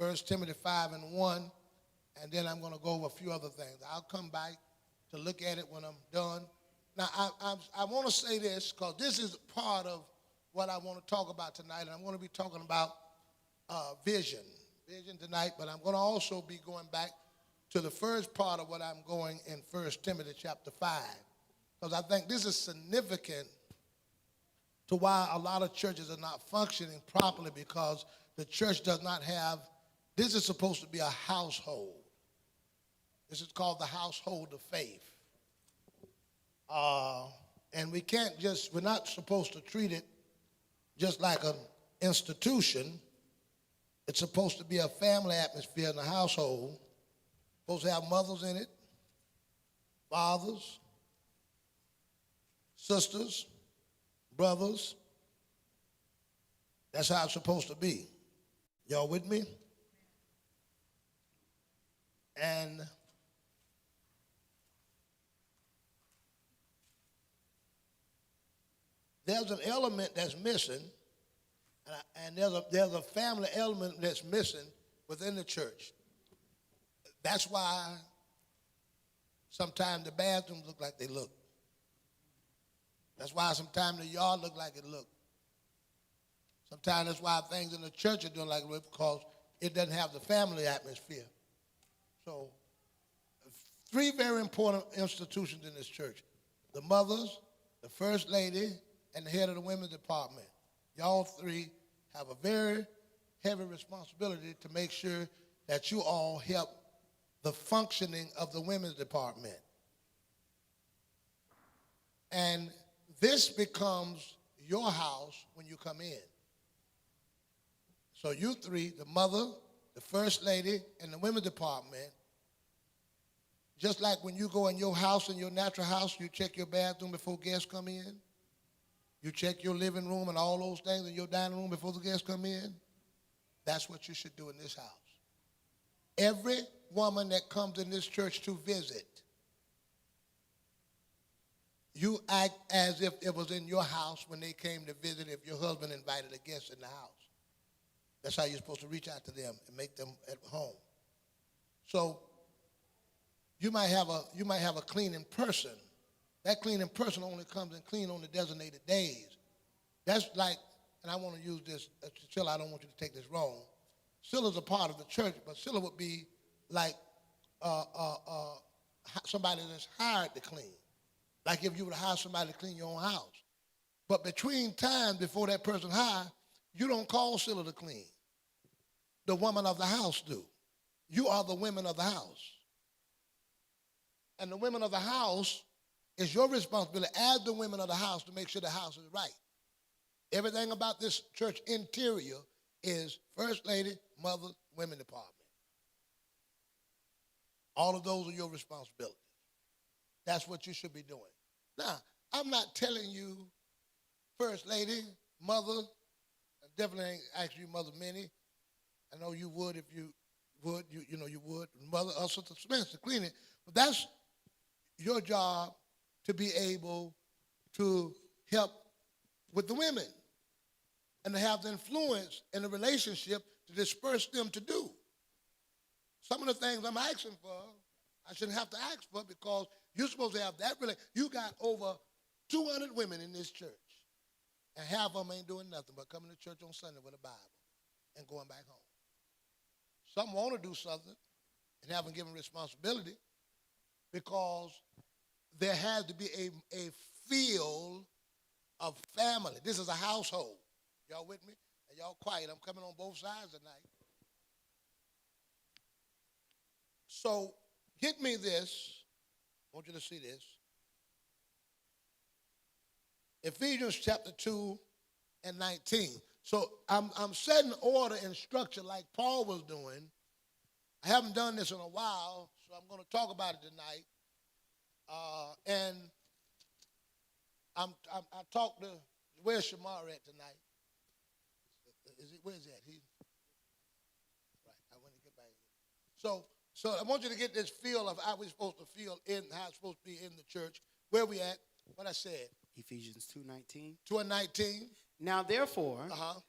1 Timothy 5:1, and then I'm going to go over a few other things. I'll come back to look at it when I'm done. Now, I want to say this because this is part of what I want to talk about tonight, and I'm going to be talking about vision tonight, but I'm going to also be going back to the first part of what I'm going in 1 Timothy chapter 5, because I think this is significant to why a lot of churches are not functioning properly, because the church does not have, this is supposed to be a household. This is called the household of faith. And we're not supposed to treat it just like an institution. It's supposed to be a family atmosphere in the household. Supposed to have mothers in it, fathers, sisters, brothers. That's how it's supposed to be. Y'all with me? And there's an element that's missing, and there's a family element that's missing within the church. That's why sometimes the bathrooms look like they look. That's why sometimes the yard look like it look. Sometimes that's why things in the church are doing like it look, because it doesn't have the family atmosphere. So, three very important institutions in this church: the mothers, the first lady, and the head of the women's department. Y'all three have a very heavy responsibility to make sure that you all help the functioning of the women's department. And this becomes your house when you come in. So you three, the mother, the first lady, and the women's department, just like when you go in your house, in your natural house, you check your bathroom before guests come in. You check your living room and all those things in your dining room before the guests come in. That's what you should do in this house. Every woman that comes in this church to visit, you act as if it was in your house when they came to visit, if your husband invited a guest in the house. That's how you're supposed to reach out to them and make them at home. So you might have a cleaning person. That cleaning person only comes and clean on the designated days. That's like, and I want to use this, Scylla, I don't want you to take this wrong. Scylla's a part of the church, but Scylla would be like somebody that's hired to clean. Like if you would hire somebody to clean your own house. But between times before that person hired, you don't call Scylla to clean. The woman of the house do. You are the women of the house. And the women of the house, it's your responsibility as the women of the house to make sure the house is right. Everything about this church interior is first lady, mother, women department. All of those are your responsibilities. That's what you should be doing. Now, I'm not telling you, first lady, mother, I definitely ain't ask you, Mother Minnie. I know you would if you would, you would. Mother, Sister Spence to clean it. But that's your job to be able to help with the women and to have the influence in the relationship to disperse them to do. Some of the things I'm asking for, I shouldn't have to ask for because you're supposed to have that relationship. You got over 200 women in this church, and half of them ain't doing nothing but coming to church on Sunday with a Bible and going back home. Some want to do something and haven't given responsibility because there has to be a feel of family. This is a household. Y'all with me? And y'all quiet. I'm coming on both sides tonight. So get me this. I want you to see this. Ephesians chapter 2 and 19. So I'm setting order and structure like Paul was doing. I haven't done this in a while, so I'm going to talk about it tonight. And I talked to, where's Shamar at tonight? Where's that? Right, I want to get back here. So I want you to get this feel of how we're supposed to feel in, how it's supposed to be in the church. Where we at? What I said. Ephesians 2:19. 2 and 19. Now therefore,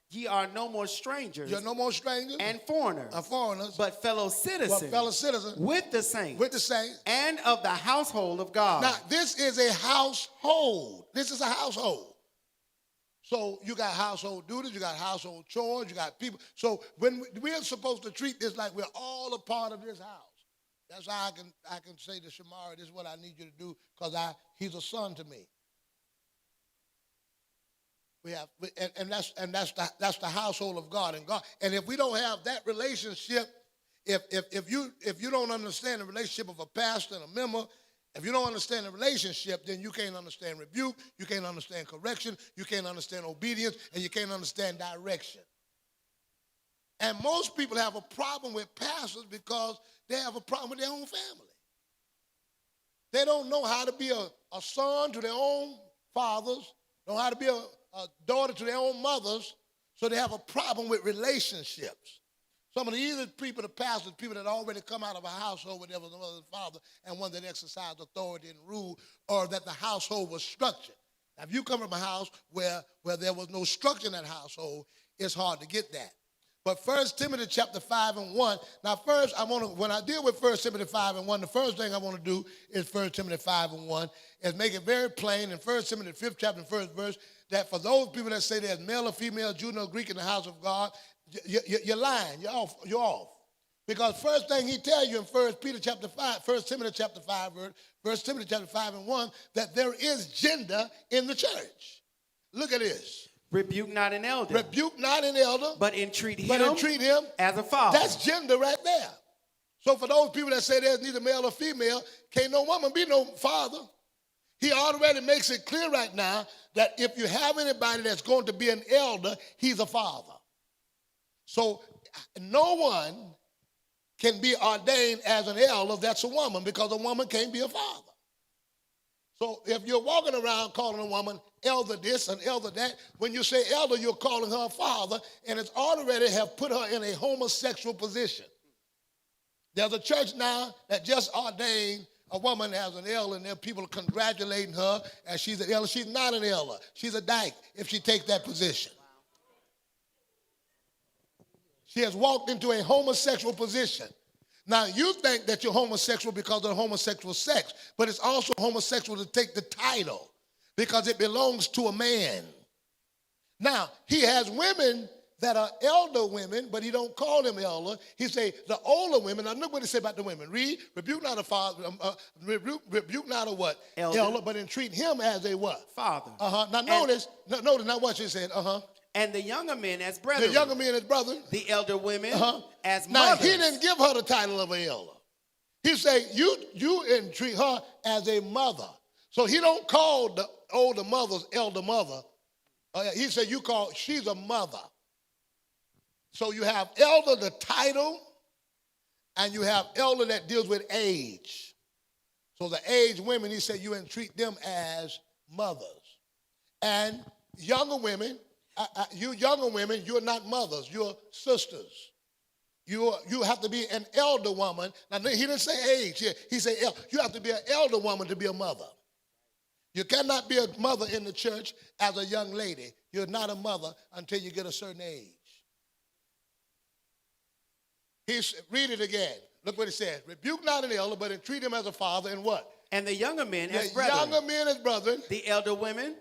ye are no more strangers. You're no more strangers and foreigners. Foreigners. But fellow citizens. With the saints. With the saints. And of the household of God. Now, this is a household. This is a household. So you got household duties, you got household chores, you got people. So when we're supposed to treat this like we're all a part of this house. That's how I can say to Shamari, this is what I need you to do, because he's a son to me. That's the household of God and God. And if we don't have that relationship, if you don't understand the relationship of a pastor and a member, if you don't understand the relationship, then you can't understand rebuke, you can't understand correction, you can't understand obedience, and you can't understand direction. And most people have a problem with pastors because they have a problem with their own family. They don't know how to be a son to their own fathers, know how to be a daughter to their own mothers, so they have a problem with relationships. Some of the easiest people to pastor are people that already come out of a household where there was a mother and father and one that exercised authority and rule, or that the household was structured. Now, if you come from a house where there was no structure in that household, it's hard to get that. But 1 Timothy chapter 5 and 1. Now, first, when I deal with 1 Timothy 5 and 1, the first thing I want to do is 1 Timothy 5 and 1, is make it very plain in 1 Timothy 5th chapter and 1st verse, that for those people that say there's male or female, Jew or Greek in the house of God, you're lying. You're off. Because first thing he tells you in 1 Timothy chapter 5, verse, 1 Timothy chapter 5 and 1, that there is gender in the church. Look at this. Rebuke not an elder. Rebuke not an elder. But entreat him as a father. That's gender right there. So for those people that say there's neither male or female, can't no woman be no father. He already makes it clear right now that if you have anybody that's going to be an elder, he's a father. So no one can be ordained as an elder that's a woman, because a woman can't be a father. So if you're walking around calling a woman elder this and elder that, when you say elder, you're calling her a father, and it's already have put her in a homosexual position. There's a church now that just ordained a woman as an elder, and there are people congratulating her as she's an elder. She's not an elder. She's a dyke if she takes that position. She has walked into a homosexual position. Now, you think that you're homosexual because of homosexual sex, but it's also homosexual to take the title because it belongs to a man. Now, he has women that are elder women, but he don't call them elder. He say the older women. Now, look what he say about the women. Read, rebuke not a father, rebuke not a what? Elder, but entreat him as a what? Father. Now, notice now what she said. And the younger men as brethren. The younger men as brethren. The elder women as mothers. Now, he didn't give her the title of an elder. He said, you entreat her as a mother. So he don't call the older mothers elder mother. He said, she's a mother. So you have elder, the title, and you have elder that deals with age. So the aged women, he said, you entreat them as mothers. And younger women, you're not mothers, you're sisters. You have to be an elder woman. Now, he didn't say age here. He said you have to be an elder woman to be a mother. You cannot be a mother in the church as a young lady. You're not a mother until you get a certain age. Read it again. Look what it says. Rebuke not an elder, but entreat him as a father, and what? And the younger men as brethren. The younger men as brethren. The elder women.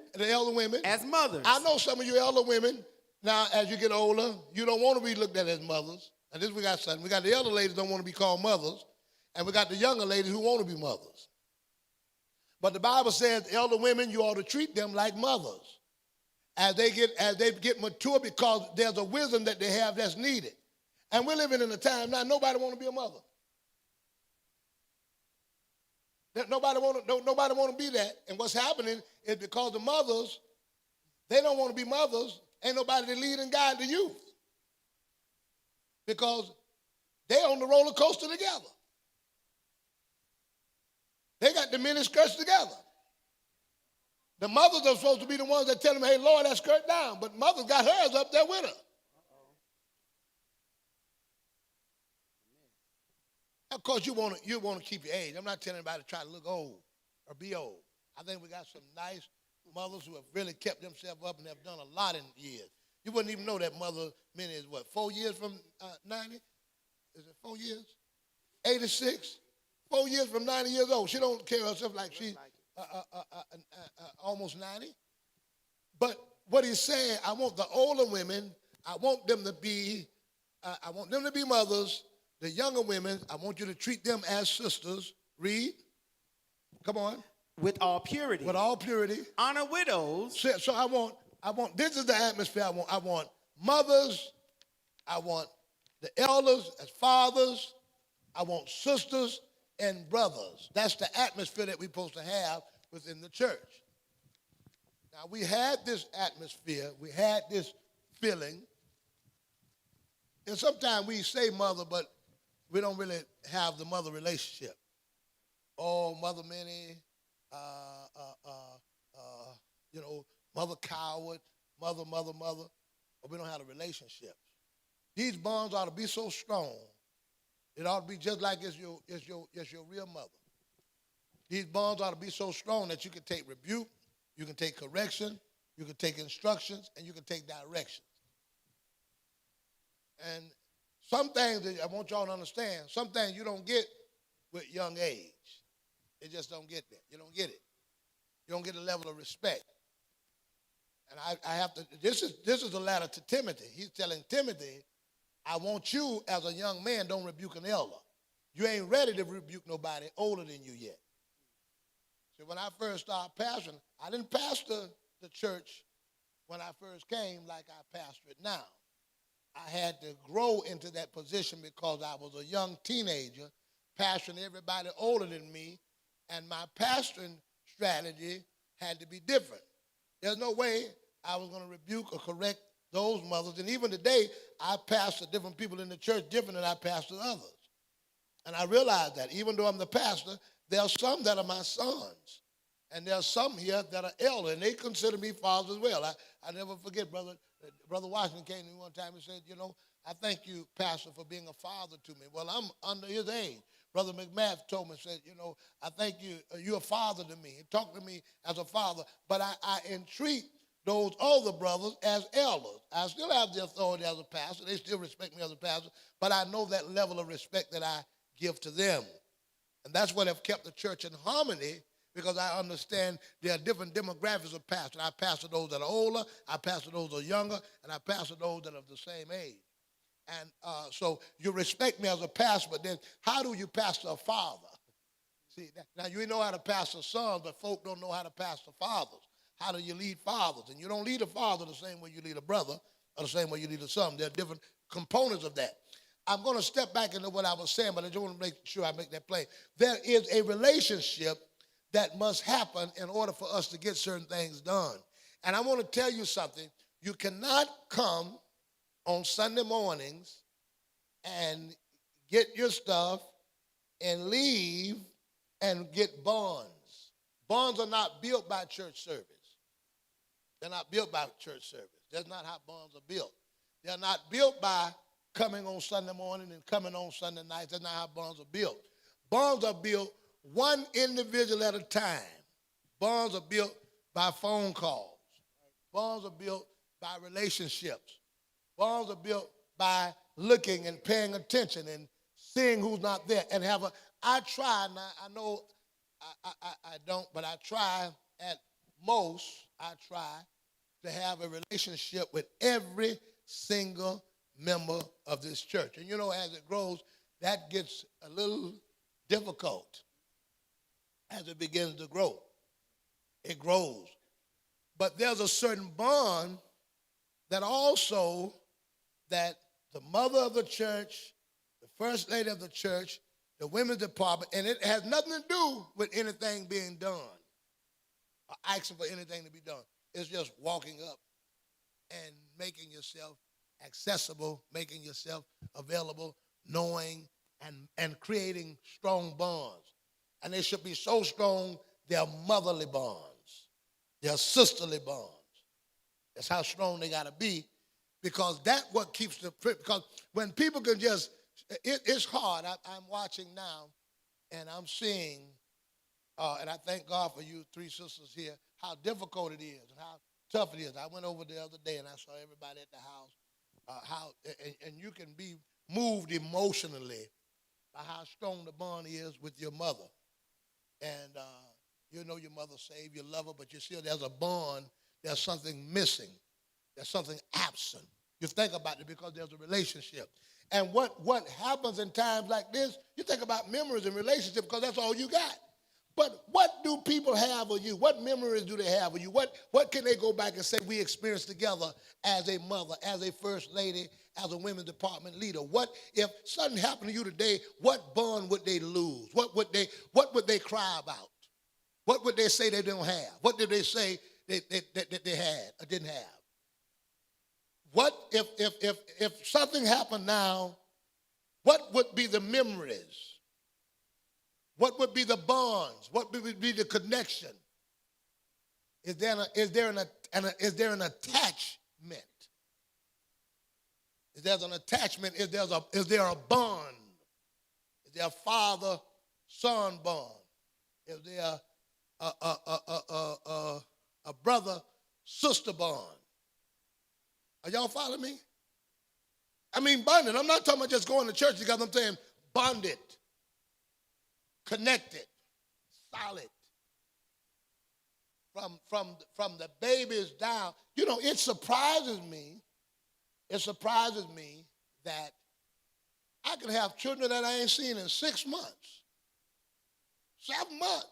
As mothers. I know some of you elder women, now as you get older, you don't want to be looked at as mothers. And this we got something. We got the elder ladies don't want to be called mothers, and we got the younger ladies who want to be mothers. But the Bible says elder women, you ought to treat them like mothers as they get mature, because there's a wisdom that they have that's needed. And we're living in a time now nobody want to be a mother. Nobody want to be that. And what's happening is because the mothers, they don't want to be mothers, ain't nobody to lead and guide the youth. Because they on the roller coaster together. They got the mini skirts together. The mothers are supposed to be the ones that tell them, hey, lower that skirt down. But mothers got hers up there with her. Of course, you want to keep your age. I'm not telling anybody to try to look old or be old. I think we got some nice mothers who have really kept themselves up and have done a lot in years. You wouldn't even know that Mother Minnie is what, 4 years from 90? Is it 4 years? 86? 4 years from 90 years old. She don't carry herself like she's almost 90. But what he's saying, I want the older women, I want them to be mothers. The younger women, I want you to treat them as sisters. Read. Come on. With all purity. With all purity. Honor widows. So I want, this is the atmosphere I want. I want mothers. I want the elders as fathers. I want sisters and brothers. That's the atmosphere that we're supposed to have within the church. Now, we had this atmosphere. We had this feeling. And sometimes we say mother, but we don't really have the mother relationship. Oh, Mother Minnie, Mother Cowart, mother, but we don't have a relationship. These bonds ought to be so strong. It ought to be just like it's your real mother. These bonds ought to be so strong that you can take rebuke, you can take correction, you can take instructions, and you can take directions. And some things that I want y'all to understand, some things you don't get with young age. They just don't get there. You don't get it. You don't get a level of respect. And I have to, this is a letter to Timothy. He's telling Timothy, I want you as a young man, don't rebuke an elder. You ain't ready to rebuke nobody older than you yet. So when I first started pastoring, I didn't pastor the church when I first came like I pastor it now. I had to grow into that position because I was a young teenager, pastoring everybody older than me, and my pastoring strategy had to be different. There's no way I was going to rebuke or correct those mothers. And even today, I pastor different people in the church different than I pastor others. And I realize that even though I'm the pastor, there are some that are my sons. And there are some here that are elder, and they consider me fathers as well. I never forget, Brother Washington came to me one time and said, I thank you, Pastor, for being a father to me. Well, I'm under his age. Brother McMath told me, said, I thank you, you're a father to me. He talked to me as a father, but I entreat those older brothers as elders. I still have the authority as a pastor. They still respect me as a pastor, but I know that level of respect that I give to them. And that's what have kept the church in harmony, because I understand there are different demographics of pastors. I pastor those that are older, I pastor those that are younger, and I pastor those that are of the same age. And so you respect me as a pastor, but then how do you pastor a father? See, now you know how to pastor sons, but folk don't know how to pastor fathers. How do you lead fathers? And you don't lead a father the same way you lead a brother or the same way you lead a son. There are different components of that. I'm going to step back into what I was saying, but I just want to make sure I make that plain. There is a relationship that must happen in order for us to get certain things done. And I want to tell you something. You cannot come on Sunday mornings and get your stuff and leave and get bonds. Bonds are not built by church service. They're not built by church service. That's not how bonds are built. They're not built by coming on Sunday morning and coming on Sunday nights. That's not how bonds are built. Bonds are built one individual at a time. Bonds are built by phone calls. Bonds are built by relationships. Bonds are built by looking and paying attention and seeing who's not there. And I try, now I know I don't, but I try at most, I try to have a relationship with every single member of this church. And as it grows, that gets a little difficult as it begins to grow. It grows. But there's a certain bond that also that the mother of the church, the first lady of the church, the women's department, and it has nothing to do with anything being done or asking for anything to be done. It's just walking up and making yourself accessible, making yourself available, knowing and creating strong bonds. And they should be so strong, they're motherly bonds. They're sisterly bonds. That's how strong they got to be, because that's what keeps because when people can just, it's hard. I'm watching now, and I'm seeing, and I thank God for you three sisters here, how difficult it is and how tough it is. I went over the other day and I saw everybody at the house, and you can be moved emotionally by how strong the bond is with your mother. And you know your mother saved, you love her, but you see there's a bond, there's something missing, there's something absent. You think about it because there's a relationship. And what happens in times like this, you think about memories and relationships because that's all you got. But what do people have of you? What memories do they have of you? What can they go back and say we experienced together as a mother, as a first lady, as a women's department leader? What if something happened to you today, what bond would they lose? What would they cry about? What would they say they don't have? What did they say that they had or didn't have? What if something happened now, what would be the memories? What would be the bonds? What would be the connection? Is there an attachment? If there's an attachment, is there a bond? Is there a father-son bond? Is there a brother-sister bond? Are y'all following me? I mean bonded. I'm not talking about just going to church together. I'm saying bonded, connected, solid. From the babies down. You know, it surprises me that I can have children that I ain't seen in 6 months, 7 months.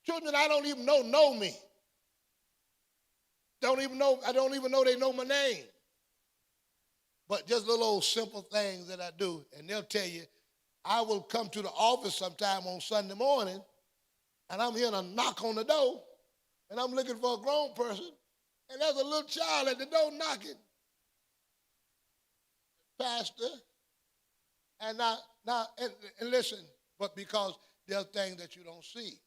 Children I don't even know me. I don't even know they know my name. But just little old simple things that I do. And they'll tell you, I will come to the office sometime on Sunday morning, and I'm hearing a knock on the door, and I'm looking for a grown person, and there's a little child at the door knocking. Pastor, and now listen, but because there are things that you don't see.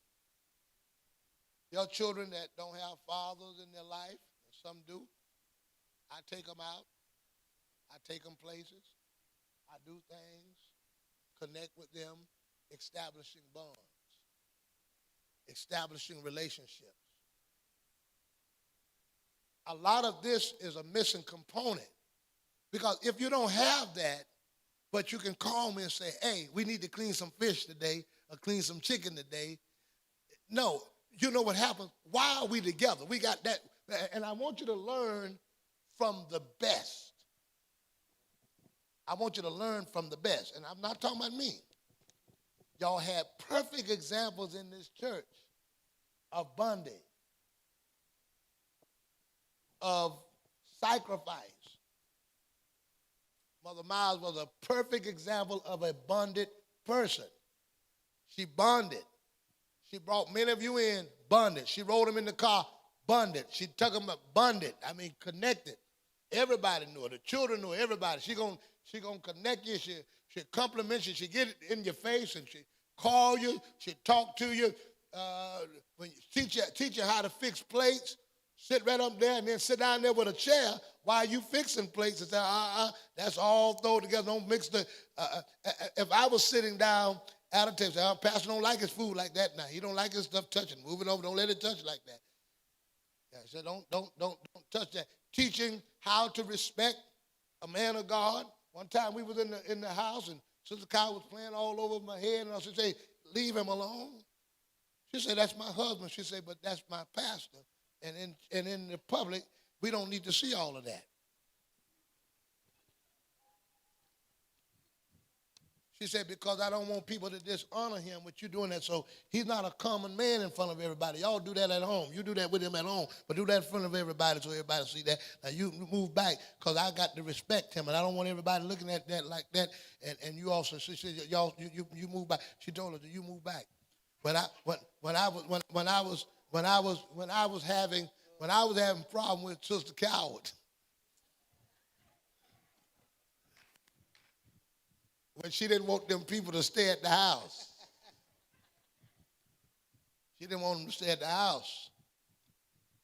There are children that don't have fathers in their life, and some do. I take them out. I take them places. I do things, connect with them, establishing bonds, establishing relationships. A lot of this is a missing component because if you don't have that, but you can call me and say, hey, we need to clean some fish today or clean some chicken today. No, you know what happens? Why are we together? We got that. And I want you to learn from the best. I want you to learn from the best. And I'm not talking about me. Y'all had perfect examples in this church of bonding, of sacrifice. Mother Miles was a perfect example of a bonded person. She bonded. She brought many of you in, bonded. She rode them in the car, bonded. She took them up, bonded. I mean, connected. Everybody knew her. The children knew her. Everybody. She gonna connect you. She compliment you. She get it in your face, and she call you. She talk to you. When you teach you how to fix plates. Sit right up there and then sit down there with a chair while you fixing plates and say, that's all thrown together. Don't mix the. If I was sitting down at a table, say, Pastor don't like his food like that now. He don't like his stuff touching. Move it over. Don't let it touch like that. Yeah, so don't touch that. Teaching how to respect a man of God. One time we was in the house and Sister Cowart was playing all over my head and I said, leave him alone. She said, that's my husband. She said, but that's my pastor. And in the public, we don't need to see all of that. She said, because I don't want people to dishonor him with you doing that. So he's not a common man in front of everybody. Y'all do that at home. You do that with him at home, but do that in front of everybody so everybody see that. Now you move back because I got to respect him, and I don't want everybody looking at that like that. And you also, she said, y'all, you move back. She told us, you move back. When I was having problem with Sister Cowart, when she didn't want them people to stay at the house. She didn't want them to stay at the house.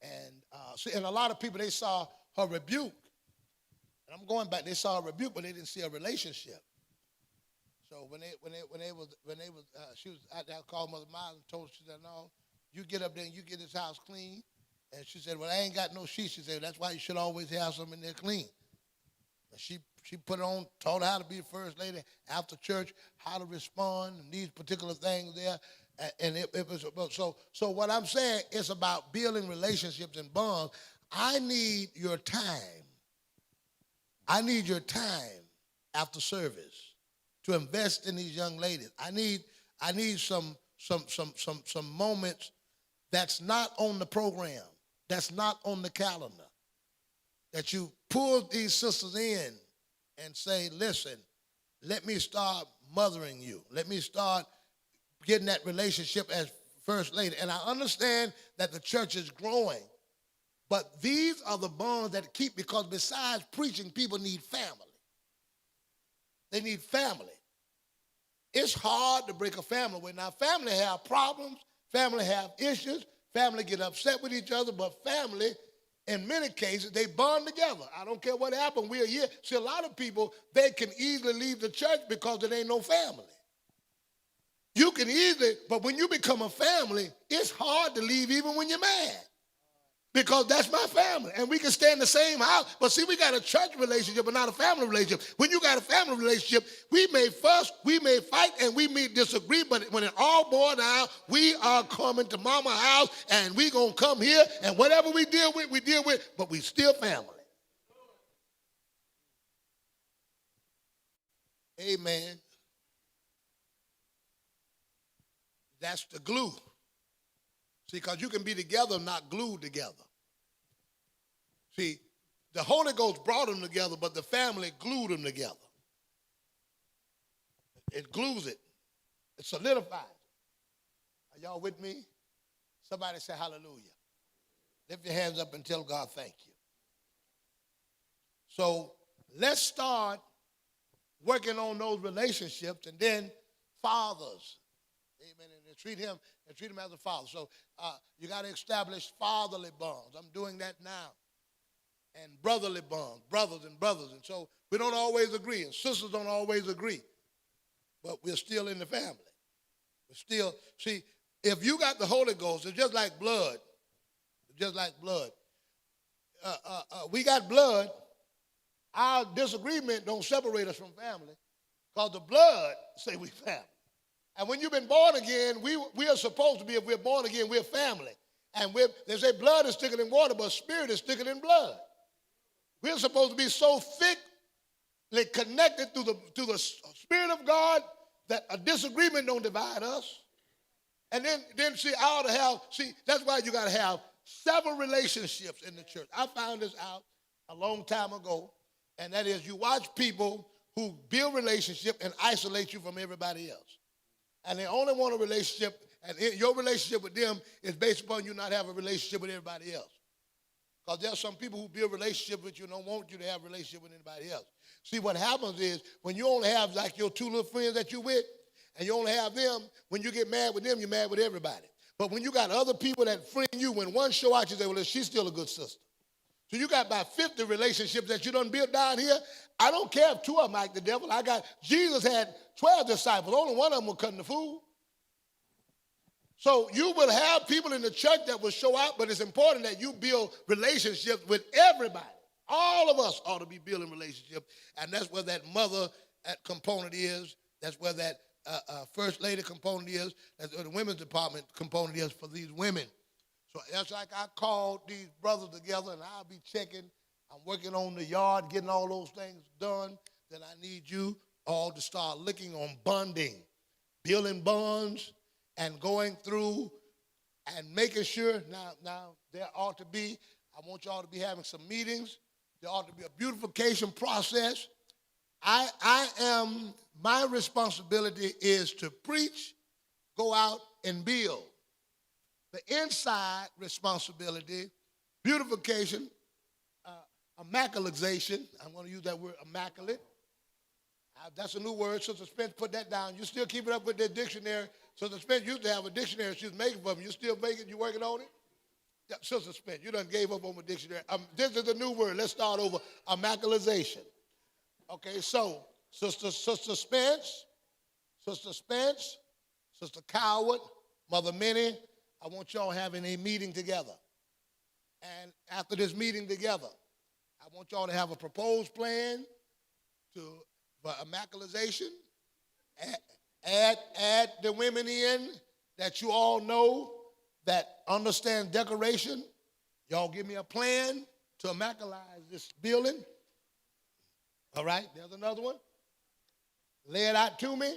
And a lot of people, they saw her rebuke. And I'm going back, they saw a rebuke, but they didn't see a relationship. So when she was out there, I called Mother Miles and told her, she said, no, you get up there and you get this house clean. And she said, well, I ain't got no sheets. She said, that's why you should always have something in there clean. And she put it on, taught her how to be the first lady after church, how to respond, and these particular things there. And it was, so what I'm saying is about building relationships and bonds. I need your time. I need your time after service to invest in these young ladies. I need some moments that's not on the program, that's not on the calendar, that you pull these sisters in and say, listen, let me start mothering you. Let me start getting that relationship as first lady. And I understand that the church is growing, but these are the bonds that keep, because besides preaching, people need family. They need family. It's hard to break a family away. Now, family have problems, family have issues, family get upset with each other, but family, in many cases, they bond together. I don't care what happened, we're here. See, a lot of people, they can easily leave the church because there ain't no family. You can easily, but when you become a family, it's hard to leave even when you're mad. Because that's my family, and we can stay in the same house. But see, we got a church relationship, but not a family relationship. When you got a family relationship, we may fuss, we may fight, and we may disagree, but when it all boils down, we are coming to mama's house, and we going to come here, and whatever we deal with, but we still family. Amen. That's the glue. See, because you can be together, not glued together. See, the Holy Ghost brought them together, but the family glued them together. It glues it. It solidifies it. Are y'all with me? Somebody say hallelujah. Lift your hands up and tell God thank you. So let's start working on those relationships, and then fathers. Amen. And treat him as a father. So you got to establish fatherly bonds. I'm doing that now. And brotherly bonds, brothers and brothers. And so we don't always agree, and sisters don't always agree. But we're still in the family. We're still, see, if you got the Holy Ghost, it's just like blood. It's just like blood. We got blood. Our disagreement don't separate us from family, because the blood say we family. And when you've been born again, we are supposed to be, if we're born again, we're family. And they say blood is thicker than water, but spirit is thicker than blood. We're supposed to be so thickly connected to the Spirit of God that a disagreement don't divide us. And then see, I ought to have, see, that's why you got to have several relationships in the church. I found this out a long time ago, and that is you watch people who build relationship and isolate you from everybody else. And they only want a relationship, and your relationship with them is based upon you not having a relationship with everybody else. Because there are some people who build relationships with you and don't want you to have a relationship with anybody else. See, what happens is when you only have like your two little friends that you with, and you only have them, when you get mad with them, you're mad with everybody. But when you got other people that friend you, when one show out, you say, well, she's still a good sister. So you got about 50 relationships that you done built down here. I don't care if two of them like the devil. Jesus had 12 disciples. Only one of them was cutting the food. So you will have people in the church that will show out, but it's important that you build relationships with everybody. All of us ought to be building relationships, and that's where that mother component is. That's where that first lady component is. That's where the women's department component is for these women. So that's like I called these brothers together, and I'll be checking. I'm working on the yard, getting all those things done. Then I need you all to start looking on bonding, building bonds, and going through and making sure. Now there ought to be, I want y'all to be having some meetings. There ought to be a beautification process. My responsibility is to preach, go out and build. The inside responsibility, beautification, immaculization. I'm going to use that word, immaculate. That's a new word. Sister Spence put that down. You still keep it up with that dictionary. Sister Spence used to have a dictionary she was making for me. You still making? You working on it? Yeah, Sister Spence, you done gave up on the dictionary. This is a new word. Let's start over. Immaculization. Okay, so Sister Spence, Sister Cowart, Mother Minnie, I want y'all having a meeting together. And after this meeting together, I want y'all to have a proposed plan for immaculization. Add the women in that you all know that understand decoration. Y'all give me a plan to immaculize this building. All right, there's another one. Lay it out to me.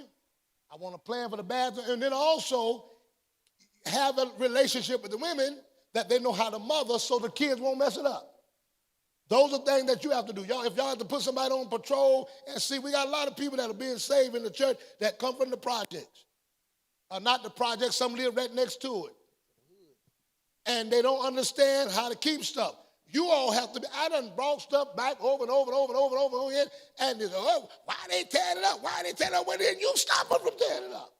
I want a plan for the bathroom. And then also have a relationship with the women that they know how to mother so the kids won't mess it up. Those are things that you have to do. Y'all, if y'all have to put somebody on patrol and see, we got a lot of people that are being saved in the church that come from the projects. Not the projects, some live right next to it. And they don't understand how to keep stuff. You all have to be, I done brought stuff back over and over and over and over and over again, and they go, oh, why they tearing it up? Why they tearing it up? Well, then you stop them from tearing it up.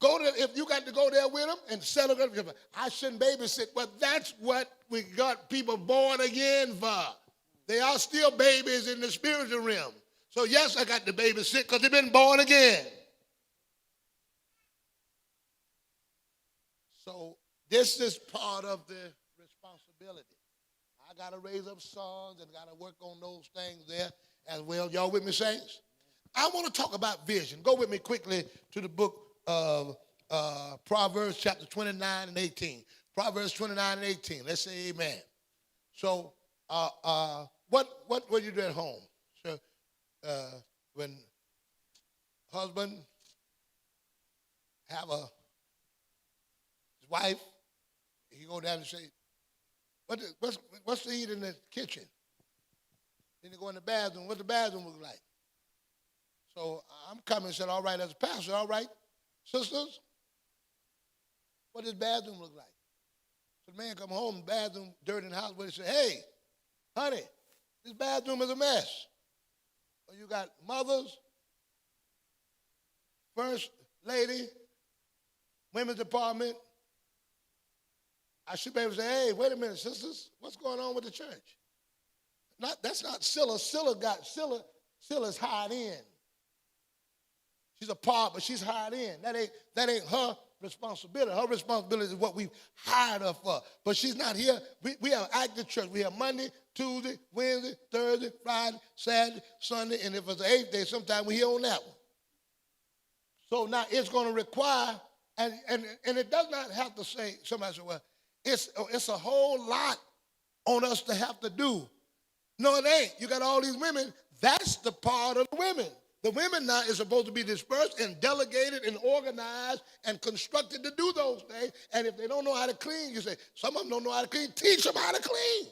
If you got to go there with them and settle them, I shouldn't babysit. Well, that's what we got people born again for. They are still babies in the spiritual realm. So yes, I got to babysit because they've been born again. So this is part of the responsibility. I got to raise up sons and got to work on those things there as well. Y'all with me, saints? I want to talk about vision. Go with me quickly to the book of Proverbs chapter 29 and 18. Proverbs 29 and 18. Let's say amen. So what you do at home? So when husband have his wife, he go down and say, what's to eat in the kitchen? Then they go in the bathroom. What the bathroom look like? So I'm coming and said, all right, as a pastor, all right, sisters, what does bathroom look like? So the man come home, bathroom, dirty in the house, but he said, hey, honey, this bathroom is a mess. So you got mothers, first lady, women's department. I should be able to say, hey, wait a minute, sisters, what's going on with the church? That's not Scylla. Scylla's hired in. She's a part, but she's hired in. That ain't her responsibility. Her responsibility is what we hired her for. But she's not here. We have active church. We have Monday, Tuesday, Wednesday, Thursday, Friday, Saturday, Sunday, and if it's the 8th day, sometime we're here on that one. So now it's going to require, and it does not have to say, somebody said, well, it's a whole lot on us to have to do. No, it ain't. You got all these women. That's the part of the women. The women now is supposed to be dispersed and delegated and organized and constructed to do those things. And if they don't know how to clean, you say, some of them don't know how to clean. Teach them how to clean.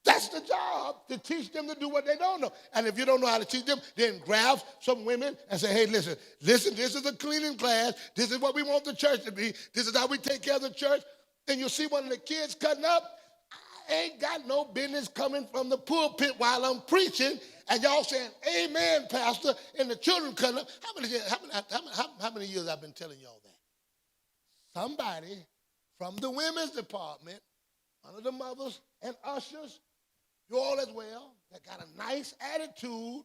That's the job, to teach them to do what they don't know. And if you don't know how to teach them, then grab some women and say, hey, listen, this is a cleaning class. This is what we want the church to be. This is how we take care of the church. And you'll see one of the kids cutting up. I ain't got no business coming from the pulpit while I'm preaching, and y'all saying, amen, pastor, and the children cutting up. How many years I've been telling y'all that? Somebody from the women's department, one of the mothers and ushers, you all as well, that got a nice attitude,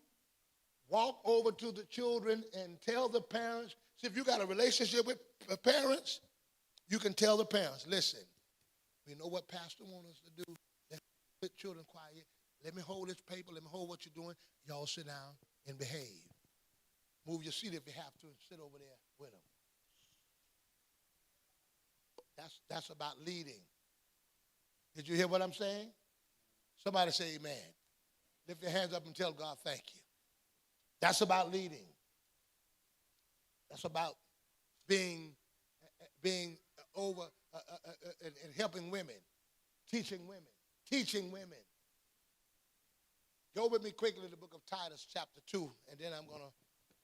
walk over to the children and tell the parents. See, if you got a relationship with parents, you can tell the parents, listen, we know what pastor wants us to do. Let's put children quiet. Let me hold this paper. Let me hold what you're doing. Y'all sit down and behave. Move your seat if you have to and sit over there with them. That's about leading. Did you hear what I'm saying? Somebody say amen. Lift your hands up and tell God thank you. That's about leading. That's about being over and helping women, teaching women. Go with me quickly to the book of Titus chapter 2, and then I'm going to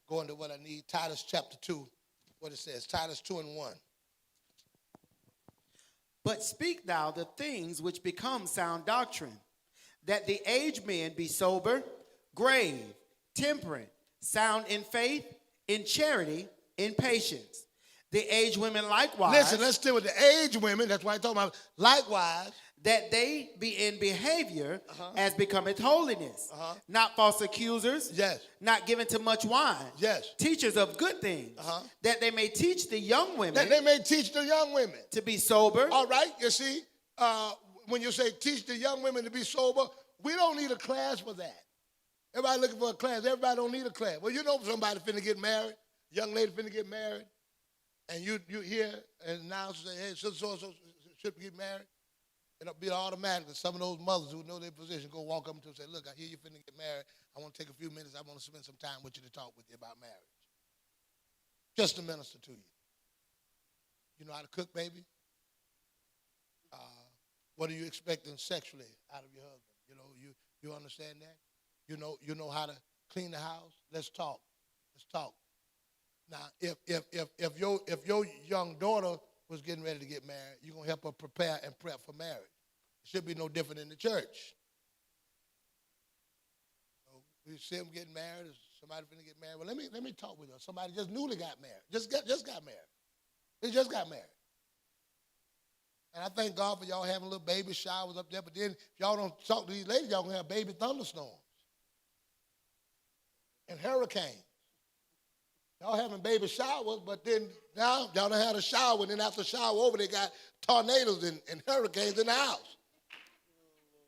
go into what I need. Titus chapter 2, what it says, Titus 2 and 1. But speak thou the things which become sound doctrine, that the aged men be sober, grave, temperate, sound in faith, in charity, in patience. The aged women likewise. Listen, let's deal with the aged women. That's why I talk about likewise. that they be in behavior as becometh holiness, not false accusers, Yes. not given to much wine, Yes. teachers of good things, that they may teach the young women That they may teach the young women. to be sober. All right, you see, when you say teach the young women to be sober, we don't need a class for that. Everybody looking for a class. Everybody don't need a class. Well, you know somebody finna get married, young lady finna get married, and you hear and announce, say, hey, so should get married. It'll be automatic that some of those mothers who know their position go walk up to them and say, look, I hear you finna get married. I want to take a few minutes. I want to spend some time with you to talk with you about marriage. Just to minister to you. You know how to cook, baby? What are you expecting sexually out of your husband? You know, you understand that? You know how to clean the house? Let's talk. Let's talk. Now, if your young daughter was getting ready to get married, you're gonna help her prepare and prep for marriage. It should be no different in the church. So we see them getting married. Somebody finna get married. Well, let me talk with her. Somebody just newly got married. Just got married. They just got married. And I thank God for y'all having little baby showers up there. But then if y'all don't talk to these ladies, y'all gonna have baby thunderstorms and hurricanes. Y'all having baby showers, but then now y'all done had a shower, and then after the shower over, they got tornadoes and hurricanes in the house.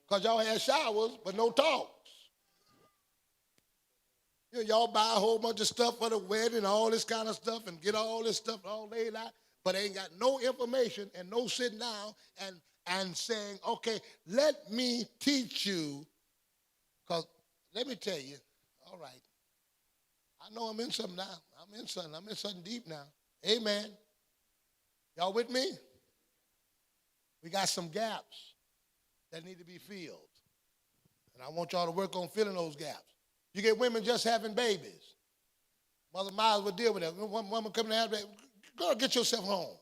Because y'all had showers, but no talks. You know, y'all buy a whole bunch of stuff for the wedding and all this kind of stuff and get all this stuff all laid out, but ain't got no information and no sitting down and saying, okay, let me teach you. Because let me tell you, all right, I know I'm in something now. I'm in something deep now. Amen. Y'all with me? We got some gaps that need to be filled. And I want y'all to work on filling those gaps. You get women just having babies. Mother Miles will deal with that. One woman coming to have that. Girl, get yourself home.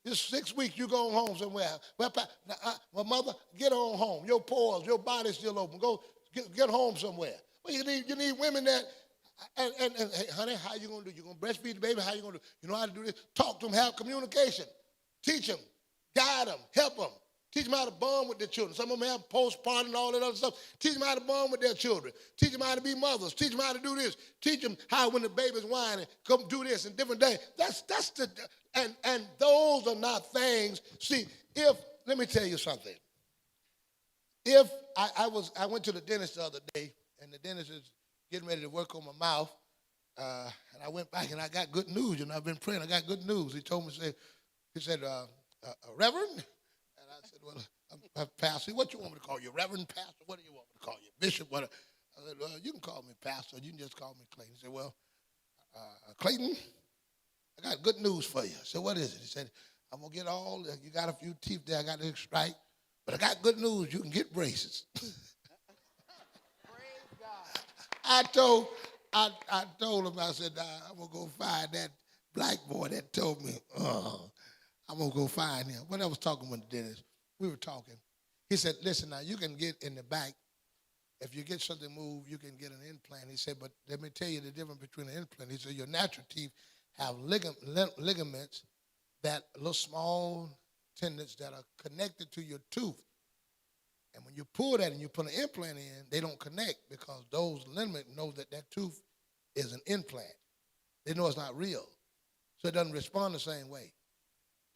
This 6 weeks, you going home somewhere. Well, mother, get on home. Your pores, your body's still open. Go get home somewhere. Well, you need women that, and hey, honey, how you going to do? You going to breastfeed the baby? How you going to do? You know how to do this? Talk to them, have communication. Teach them, guide them, help them. Teach them how to bond with their children. Some of them have postpartum and all that other stuff. Teach them how to bond with their children. Teach them how to be mothers. Teach them how to do this. Teach them how when the baby's whining, come do this and different things. And those are not things. See, let me tell you something. If I went to the dentist the other day, and the dentist is getting ready to work on my mouth, and I went back and I got good news. You know, I've been praying. I got good news. He told me, he said, Reverend. I said, well, I'm pastor. What you want me to call you? Reverend pastor? What do you want me to call you? Bishop? What? I said, well, you can call me pastor. You can just call me Clayton. He said, well, Clayton, I got good news for you. I said, what is it? He said, I'm going to get you got a few teeth there I got to extract, but I got good news. You can get braces. Praise God. I told him, I said, I'm going to go find that black boy that told me, I'm going to go find him. When I was talking with the dentist, we were talking. He said, listen, now you can get in the back. If you get something moved, you can get an implant. He said, but let me tell you the difference between an implant. He said, your natural teeth have ligaments, that little small tendons that are connected to your tooth. And when you pull that and you put an implant in, they don't connect because those ligaments know that tooth is an implant. They know it's not real. So it doesn't respond the same way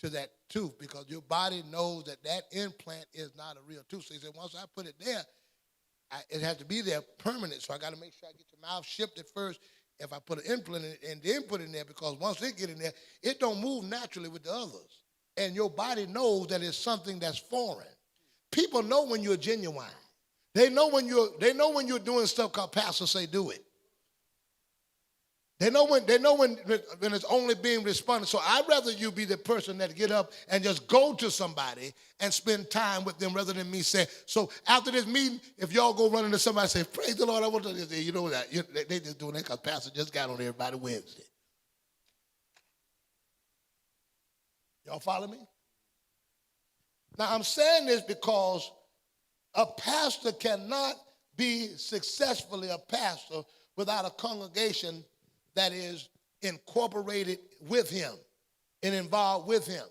to that tooth because your body knows that implant is not a real tooth. So he said, once I put it there, it has to be there permanent. So I got to make sure I get your mouth shifted first if I put an implant in it and then put it in there because once it get in there, it don't move naturally with the others. And your body knows that it's something that's foreign. People know when you're genuine. They know when you're doing stuff called pastors say do it. They know when it's only being responded. So I'd rather you be the person that get up and just go to somebody and spend time with them rather than me say, so after this meeting, if y'all go run into somebody and say, praise the Lord, I want to do this. You know that. They just doing that because Pastor just got on everybody Wednesday. Y'all follow me? Now, I'm saying this because a pastor cannot be successfully a pastor without a congregation that is incorporated with him and involved with him.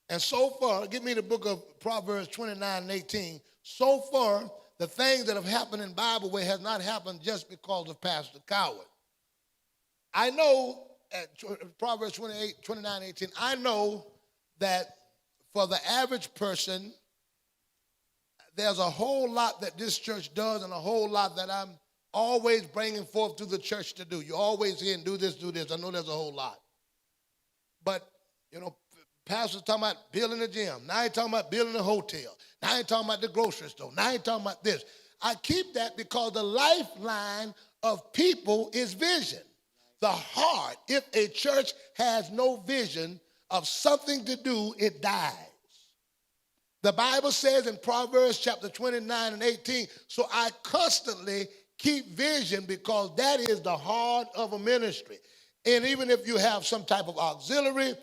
And so far, give me the book of Proverbs 29 and 18. So far, the things that have happened in Bibleway has not happened just because of Pastor Cowart. I know, at Proverbs 29, 18, I know that for the average person, there's a whole lot that this church does and a whole lot that I'm always bringing forth to the church to do. You always hear and do this, do this. I know there's a whole lot. But, you know, pastor's talking about building a gym. Now he's talking about building a hotel. Now he's talking about the grocery store. Now he's talking about this. I keep that because the lifeline of people is vision. The heart, if a church has no vision of something to do, it dies. The Bible says in Proverbs chapter 29 and 18, so I constantly keep vision because that is the heart of a ministry. And even if you have some type of auxiliary,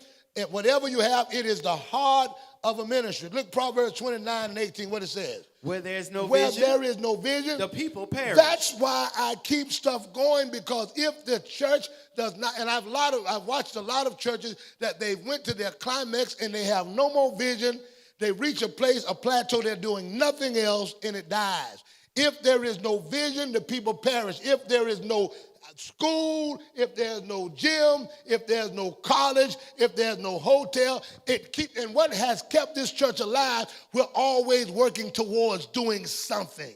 whatever you have, it is the heart of a ministry. Look, Proverbs 29 and 18, what it says. Where there is no Where vision, there is no vision, the people perish. That's why I keep stuff going, because if the church does not, and I've watched a lot of churches that they went to their climax and they have no more vision. They reach a place, a plateau, they're doing nothing else, and it dies. If there is no vision, the people perish. If there is no school, if there's no gym, if there's no college, if there's no hotel, and what has kept this church alive, we're always working towards doing something.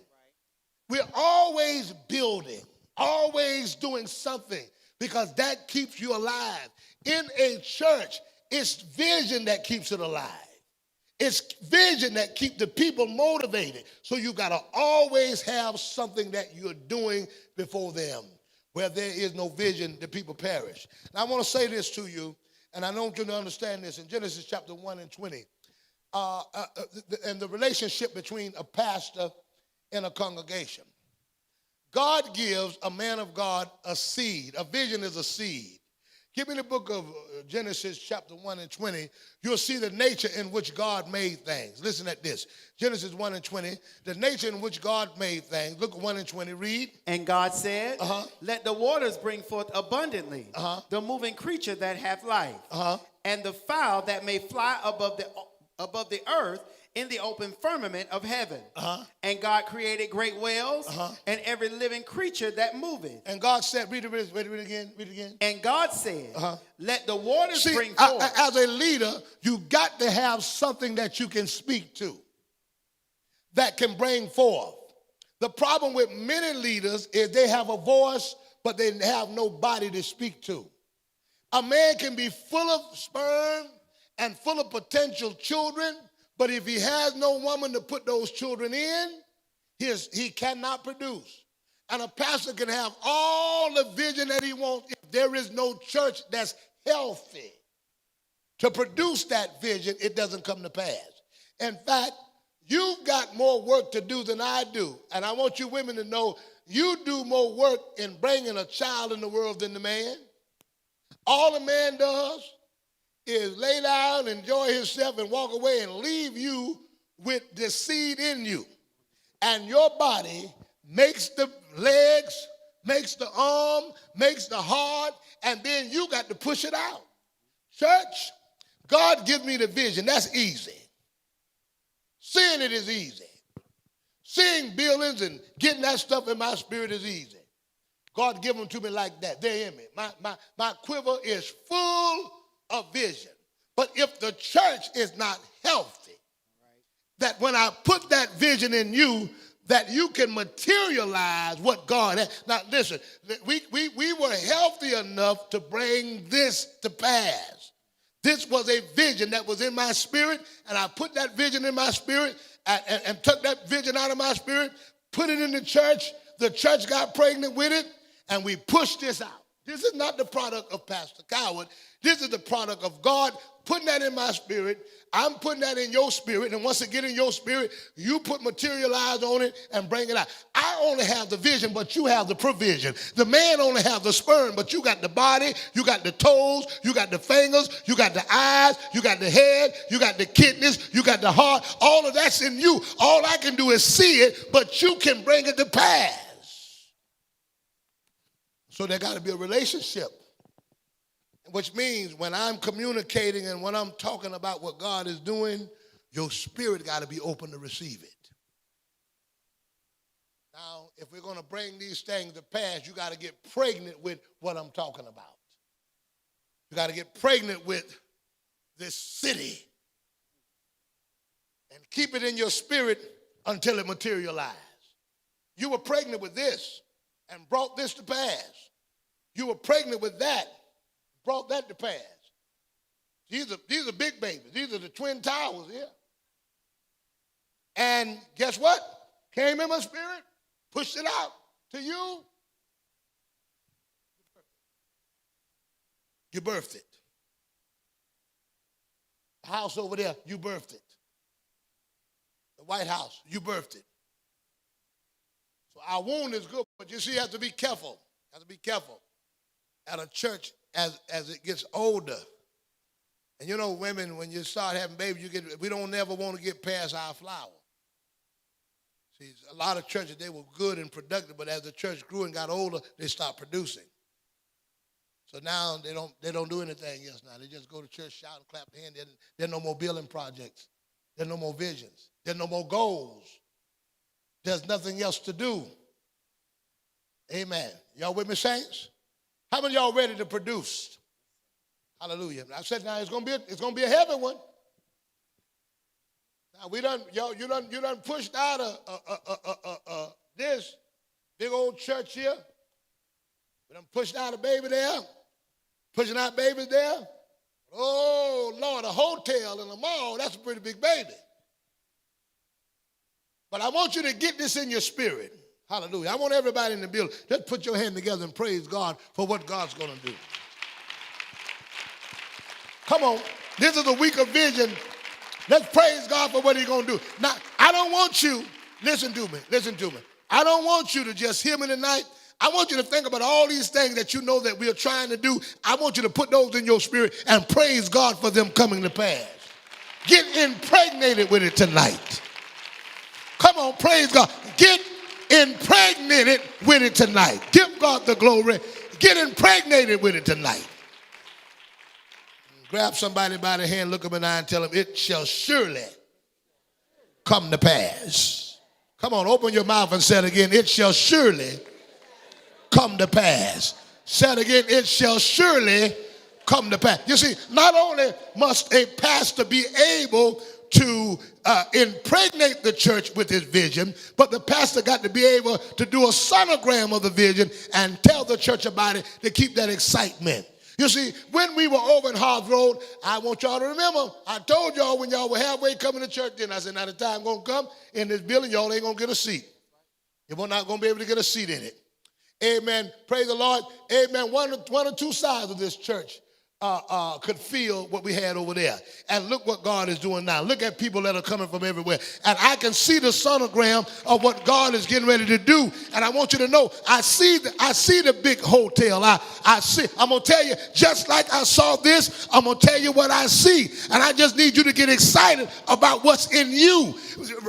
We're always building, always doing something, because that keeps you alive. In a church, it's vision that keeps it alive. It's vision that keeps the people motivated. So you got to always have something that you're doing before them. Where there is no vision, the people perish. And I want to say this to you, and I want you to understand this. In Genesis chapter 1 and 20, and the relationship between a pastor and a congregation. God gives a man of God a seed. A vision is a seed. Give me the book of Genesis chapter 1 and 20. You'll see the nature in which God made things. Listen at this. Genesis 1 and 20. The nature in which God made things. Look at 1 and 20. Read. And God said, let the waters bring forth abundantly the moving creature that hath life, and the fowl that may fly above the earth in the open firmament of heaven. And God created great whales and every living creature that moveth. And God said, read it again. And God said, let the waters bring forth. As a leader, you got to have something that you can speak to, that can bring forth. The problem with many leaders is they have a voice, but they have nobody to speak to. A man can be full of sperm and full of potential children, but if he has no woman to put those children in, he cannot produce. And a pastor can have all the vision that he wants. If there is no church that's healthy to produce that vision, it doesn't come to pass. In fact, you've got more work to do than I do. And I want you women to know you do more work in bringing a child in the world than the man. All the man does is lay down, enjoy himself, and walk away and leave you with the seed in you. And your body makes the legs, makes the arm, makes the heart, and then you got to push it out. Church, God give me the vision. That's easy. Seeing it is easy. Seeing buildings and getting that stuff in my spirit is easy. God give them to me like that. They're in me. My quiver is full of vision. But if the church is not healthy, that when I put that vision in you, that you can materialize what God has. Now listen, we were healthy enough to bring this to pass. This was a vision that was in my spirit, and I put that vision in my spirit and took that vision out of my spirit, put it in the church. The church got pregnant with it, and we pushed this out. This is not the product of Pastor Cowart. This is the product of God putting that in my spirit. I'm putting that in your spirit. And once it get in your spirit, you put materialize on it and bring it out. I only have the vision, but you have the provision. The man only have the sperm, but you got the body, you got the toes, you got the fingers, you got the eyes, you got the head, you got the kidneys, you got the heart. All of that's in you. All I can do is see it, but you can bring it to pass. So there got to be a relationship. which means when I'm communicating and when I'm talking about what God is doing, your spirit got to be open to receive it. Now, if we're going to bring these things to pass, you got to get pregnant with what I'm talking about. You got to get pregnant with this city and keep it in your spirit until it materializes. You were pregnant with this and brought this to pass. You were pregnant with that, brought that to pass. These are big babies. These are the twin towers here. And guess what? Came in my spirit, pushed it out to you. You birthed it. The house over there, you birthed it. The White House, you birthed it. So our wound is good, but you see, you have to be careful. You have to be careful at a church as it gets older. And you know, women, when you start having babies, we don't never want to get past our flower. See, a lot of churches, they were good and productive, but as the church grew and got older, they stopped producing. So now they don't do anything else now. They just go to church, shout and clap their hands. There's no more building projects. There's no more visions. There's no more goals. There's nothing else to do. Amen. Y'all with me, saints? How many of y'all ready to produce? Hallelujah. I said now it's gonna be a heavy one. Now you done pushed out this big old church here. We done pushed out a baby there, pushing out babies there. Oh Lord, a hotel and a mall, that's a pretty big baby. But I want you to get this in your spirit. Hallelujah. I want everybody in the building, just put your hand together and praise God for what God's going to do. Come on. This is a week of vision. Let's praise God for what he's going to do. Now, I don't want you, listen to me. I don't want you to just hear me tonight. I want you to think about all these things that you know that we are trying to do. I want you to put those in your spirit and praise God for them coming to pass. Get impregnated with it tonight. Come on, praise God. Get impregnated with it tonight. Give God the glory. Get impregnated with it tonight. Grab somebody by the hand, look them in the eye and tell them, it shall surely come to pass. Come on, open your mouth and say it again. It shall surely come to pass. Say it again. It shall surely come to pass. You see, not only must a pastor be able to impregnate the church with his vision, but the pastor got to be able to do a sonogram of the vision and tell the church about it to keep that excitement. You see, when we were over in Harth Road, I want y'all to remember, I told y'all when y'all were halfway coming to church, then I said, now the time going to come in this building, y'all ain't going to get a seat. You're not going to be able to get a seat in it. Amen. Praise the Lord. Amen. One or two sides of this church could feel what we had over there. And look what God is doing now. Look at people that are coming from everywhere. And I can see the sonogram of what God is getting ready to do. And I want you to know, I see the big hotel. I'm going to tell you, just like I saw this, I'm going to tell you what I see. And I just need you to get excited about what's in you.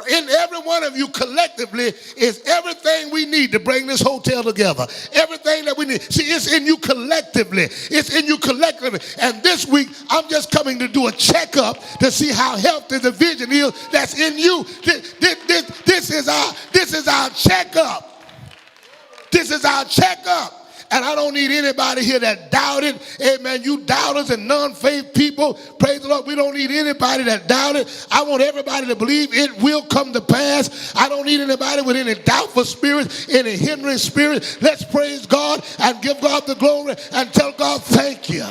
In every one of you collectively is everything we need to bring this hotel together. Everything that we need. See, it's in you collectively. It's in you collectively. And this week, I'm just coming to do a checkup to see how healthy the vision is that's in you. This is our checkup. This is our checkup. And I don't need anybody here that doubted. Amen. You doubters and non-faith people, praise the Lord. We don't need anybody that doubted. I want everybody to believe it will come to pass. I don't need anybody with any doubtful spirit, any hindering spirit. Let's praise God and give God the glory and tell God thank you.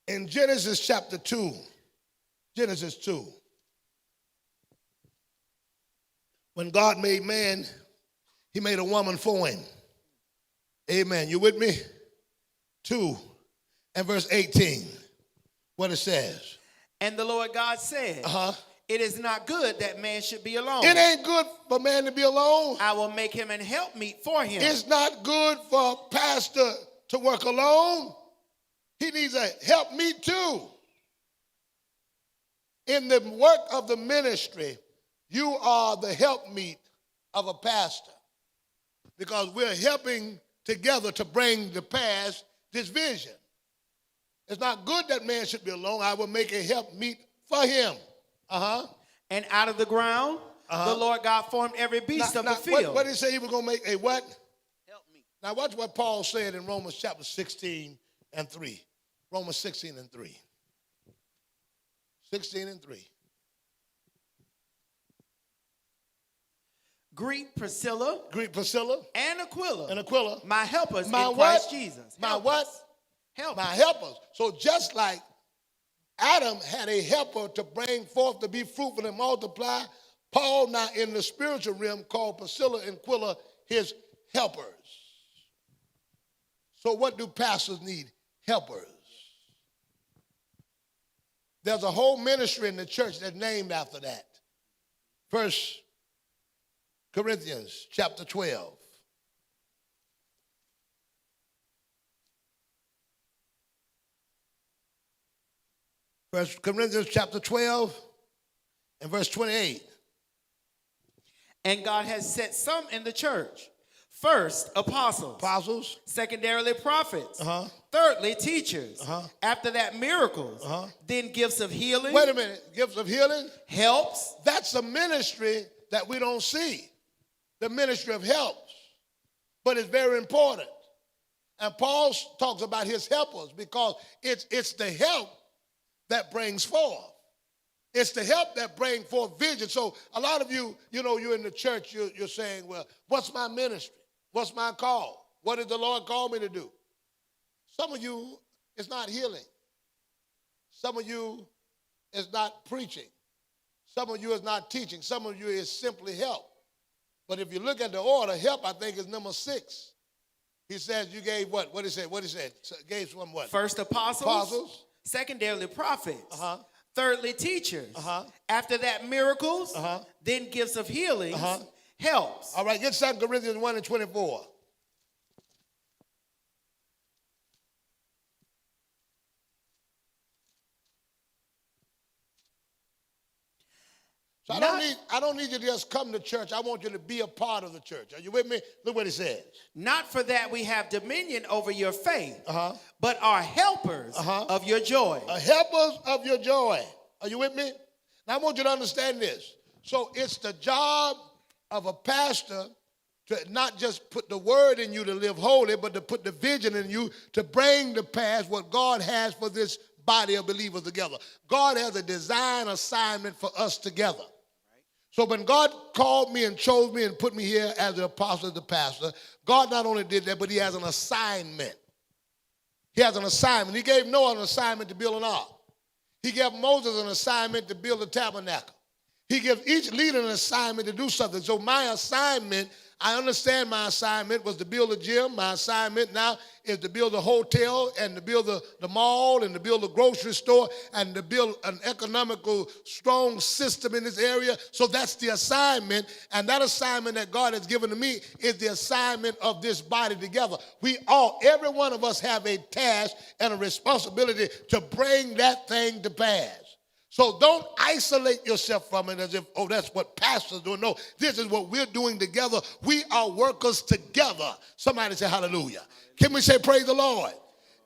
In Genesis chapter 2, Genesis 2, when God made man, he made a woman for him. Amen. You with me? 2 and verse 18. What it says. And the Lord God said, it is not good that man should be alone. It ain't good for man to be alone. I will make him an helpmeet for him. It's not good for a pastor to work alone. He needs a helpmeet too. In the work of the ministry, you are the helpmeet of a pastor. because we're helping together to bring to pass this vision. It's not good that man should be alone. I will make a help meet for him. And out of the ground, the Lord God formed every beast of the field. What did he say he was going to make? A what? Help me. Now watch what Paul said in Romans chapter 16 and 3. Romans 16 and 3. 16 and 3. Greet Priscilla. Greet Priscilla. And Aquila. And Aquila. My helpers my in Christ Jesus. My what? Helpers. My helpers. So just like Adam had a helper to bring forth to be fruitful and multiply, Paul now in the spiritual realm called Priscilla and Aquila his helpers. So what do pastors need? Helpers. There's a whole ministry in the church that's named after that. 1 Corinthians chapter 12. 1 Corinthians chapter 12 and verse 28. And God has set some in the church. First, apostles. Apostles. Secondarily, prophets. Thirdly, teachers. After that, miracles. Then gifts of healing. Wait a minute. Gifts of healing? Helps. That's a ministry that we don't see. The ministry of helps. But it's very important. And Paul talks about his helpers because it's the help that brings forth. It's the help that brings forth vision. So a lot of you, you're in the church, you're saying, well, what's my ministry? What's my call? What did the Lord call me to do? Some of you, it's not healing. Some of you, it's not preaching. Some of you is not teaching. Some of you is simply help. But if you look at the order, help, I think, is number 6. He says you gave what? What he said? Gave some what? First, apostles. Secondarily, prophets. Thirdly, teachers. After that, miracles. Then gifts of healing. Helps. All right, get 2 Corinthians 1 and 24. So I don't need you to just come to church. I want you to be a part of the church. Are you with me? Look what he says. Not for that we have dominion over your faith, but are helpers of your joy. Helpers of your joy. Are you with me? Now I want you to understand this. So it's the job of a pastor to not just put the word in you to live holy, but to put the vision in you to bring to pass what God has for this body of believers together. God has a design assignment for us together. So when God called me and chose me and put me here as the apostle, as the pastor, God not only did that, but he has an assignment. He has an assignment. He gave Noah an assignment to build an ark. He gave Moses an assignment to build a tabernacle. He gives each leader an assignment to do something. So my assignment, I understand my assignment was to build a gym. My assignment now is to build a hotel and to build the mall and to build a grocery store and to build an economical strong system in this area. So that's the assignment. And that assignment that God has given to me is the assignment of this body together. Every one of us have a task and a responsibility to bring that thing to pass. So don't isolate yourself from it as if, that's what pastors do. No, this is what we're doing together. We are workers together. Somebody say hallelujah. Can we say praise the Lord?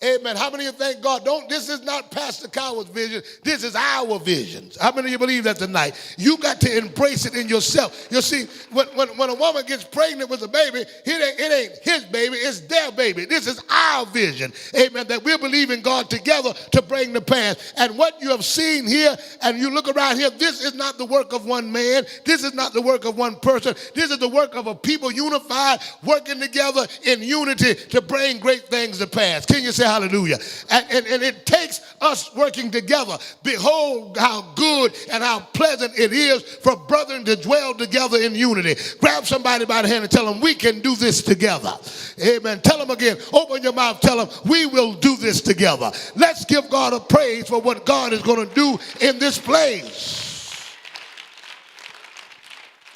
Amen. How many of you thank God? This is not Pastor Cowart's vision. This is our vision. How many of you believe that tonight? You got to embrace it in yourself. You see, when a woman gets pregnant with a baby, it ain't his baby, it's their baby. This is our vision. Amen. That we're believing God together to bring the pass. And what you have seen here, and you look around here, this is not the work of one man. This is not the work of one person. This is the work of a people unified, working together in unity to bring great things to pass. Can you say hallelujah? And it takes us working together. Behold how good and how pleasant it is for brethren to dwell together in unity. Grab somebody by the hand and tell them we can do this together. Amen. Tell them again. Open your mouth. Tell them we will do this together. Let's give God a praise for what God is going to do in this place.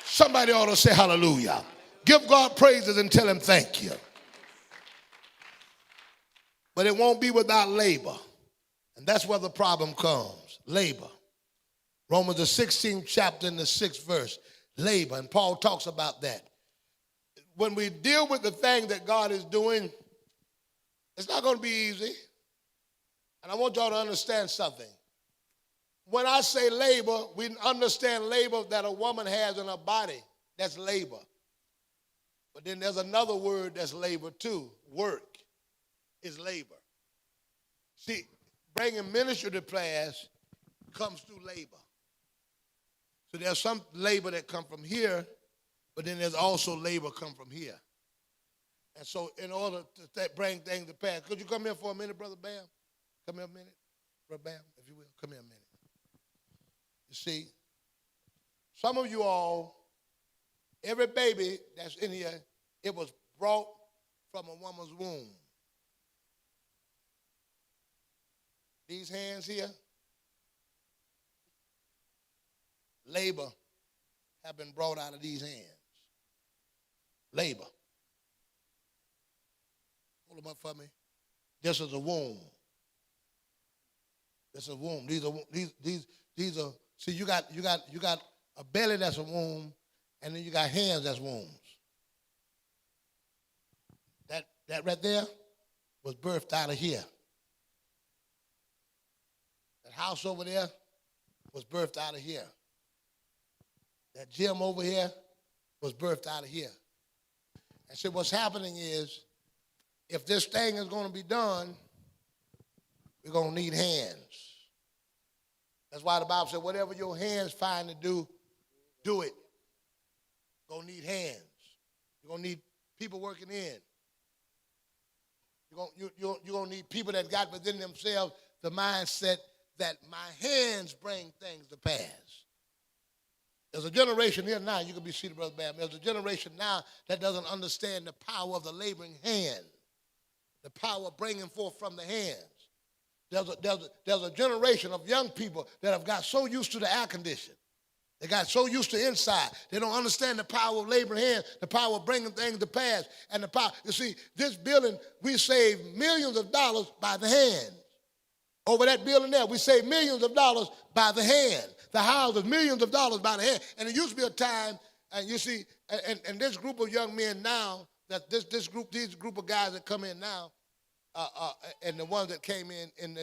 Somebody ought to say hallelujah. Give God praises and tell him thank you. But it won't be without labor. And that's where the problem comes. Labor. Romans the 16th chapter and the 6th verse. Labor. And Paul talks about that. when we deal with the thing that God is doing, it's not going to be easy. And I want y'all to understand something. When I say labor, we understand labor that a woman has in her body. That's labor. But then there's another word that's labor too. Work is labor. See, bringing ministry to pass comes through labor. So there's some labor that come from here, but then there's also labor come from here. And so in order to bring things to pass, could you come here for a minute, Brother Bam? Come here a minute, Brother Bam, if you will. Come here a minute. You see, some of you all, every baby that's in here, it was brought from a woman's womb. These hands here, labor have been brought out of these hands. Labor. Hold them up for me. This is a womb. This is a womb. These are. See, you got a belly that's a womb, and then you got hands that's wombs. That right there was birthed out of here. That house over there was birthed out of here. That gym over here was birthed out of here. And so what's happening is, if this thing is going to be done, we're going to need hands. That's why the Bible said, whatever your hands find to do, do it. You're going to need hands. You're going to need people working in. You're going to need people that got within themselves the mindset that my hands bring things to pass. There's a generation here now, you can be seated, Brother Bam. There's a generation now that doesn't understand the power of the laboring hand, the power of bringing forth from the hands. There's a generation of young people that have got so used to the air conditioning. They got so used to inside. They don't understand the power of laboring hands, the power of bringing things to pass, and the power. You see, this building, we saved millions of dollars by the hand. Over that building there, we saved millions of dollars by the hand. The houses, millions of dollars by the hand. And it used to be a time, and you see, and this group of young men now, that these group of guys that come in now, and the ones that came in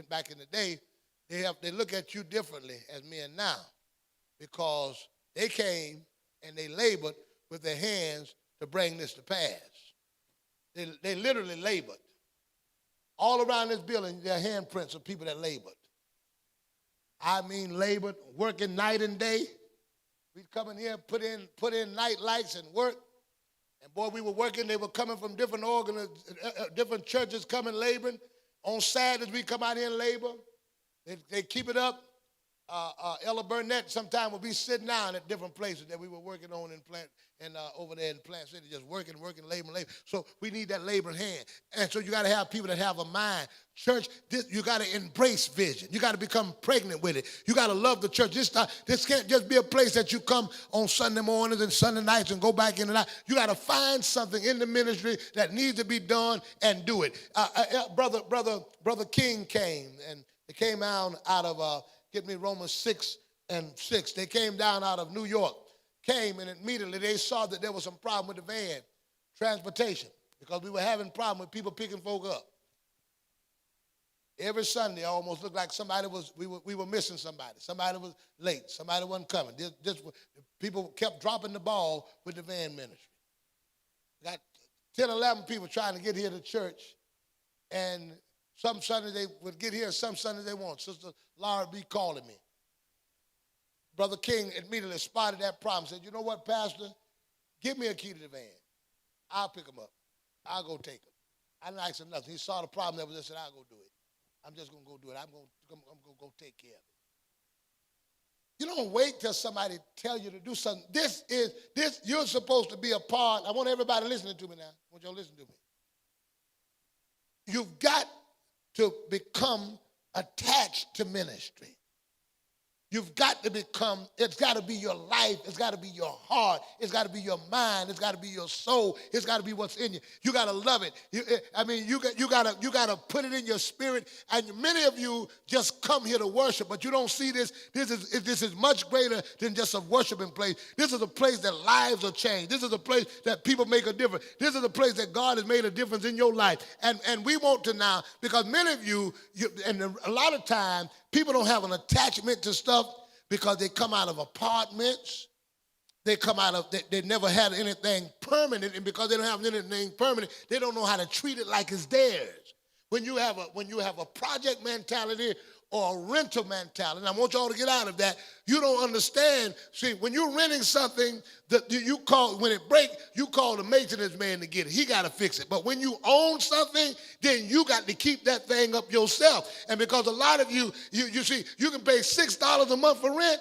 back in the day, they look at you differently as men now, because they came and they labored with their hands to bring this to pass. They literally labored. All around this building, there are handprints of people that labored. I mean labored, working night and day. We'd come in here, put in night lights and work. And boy, we were working. They were coming from different churches coming laboring. On Saturdays, we come out here and labor. They keep it up. Ella Burnett sometimes would be sitting down at different places that we were working on over there in Plant City, just working, laboring. So we need that laboring hand. And so you got to have people that have a mind. Church, you got to embrace vision. You got to become pregnant with it. You got to love the church. This can't just be a place that you come on Sunday mornings and Sunday nights and go back in and out. You got to find something in the ministry that needs to be done and do it. Brother King came, and they came out of get me Romans 6:6. They came down out of New York, came, and immediately they saw that there was some problem with the van, transportation, because we were having problem with people picking folk up. Every Sunday, almost looked like we were missing somebody. Somebody was late. Somebody wasn't coming. People kept dropping the ball with the van ministry. Got 10, 11 people trying to get here to church, and some Sundays they would get here, some Sundays they won't. Sister Laura be calling me. Brother King immediately spotted that problem, said, you know what, Pastor? Give me a key to the van. I'll pick them up. I'll go take them. I didn't ask him nothing. He saw the problem that was there, said, I'll go do it. I'm just going to go do it. I'm going to go take care of it. You don't wait till somebody tell you to do something. You're supposed to be a part. I want everybody listening to me now. I want y'all to listen to me. You've got to become attached to ministry. You've got to become, it's got to be your life. It's got to be your heart. It's got to be your mind. It's got to be your soul. It's got to be what's in you. You got to love it. You got to put it in your spirit. And many of you just come here to worship, but you don't see this. This is much greater than just a worshiping place. This is a place that lives are changed. This is a place that people make a difference. This is a place that God has made a difference in your life. And we want to now, because many of you and a lot of time, people don't have an attachment to stuff because they come out of apartments. They come out of, they never had anything permanent, and because they don't have anything permanent, they don't know how to treat it like it's theirs. When you have a project mentality or a rental mentality, and I want y'all to get out of that, you don't understand. See, when you're renting something, when it breaks, you call the maintenance man to get it. He got to fix it. But when you own something, then you got to keep that thing up yourself. And because a lot of you see, you can pay $6 a month for rent,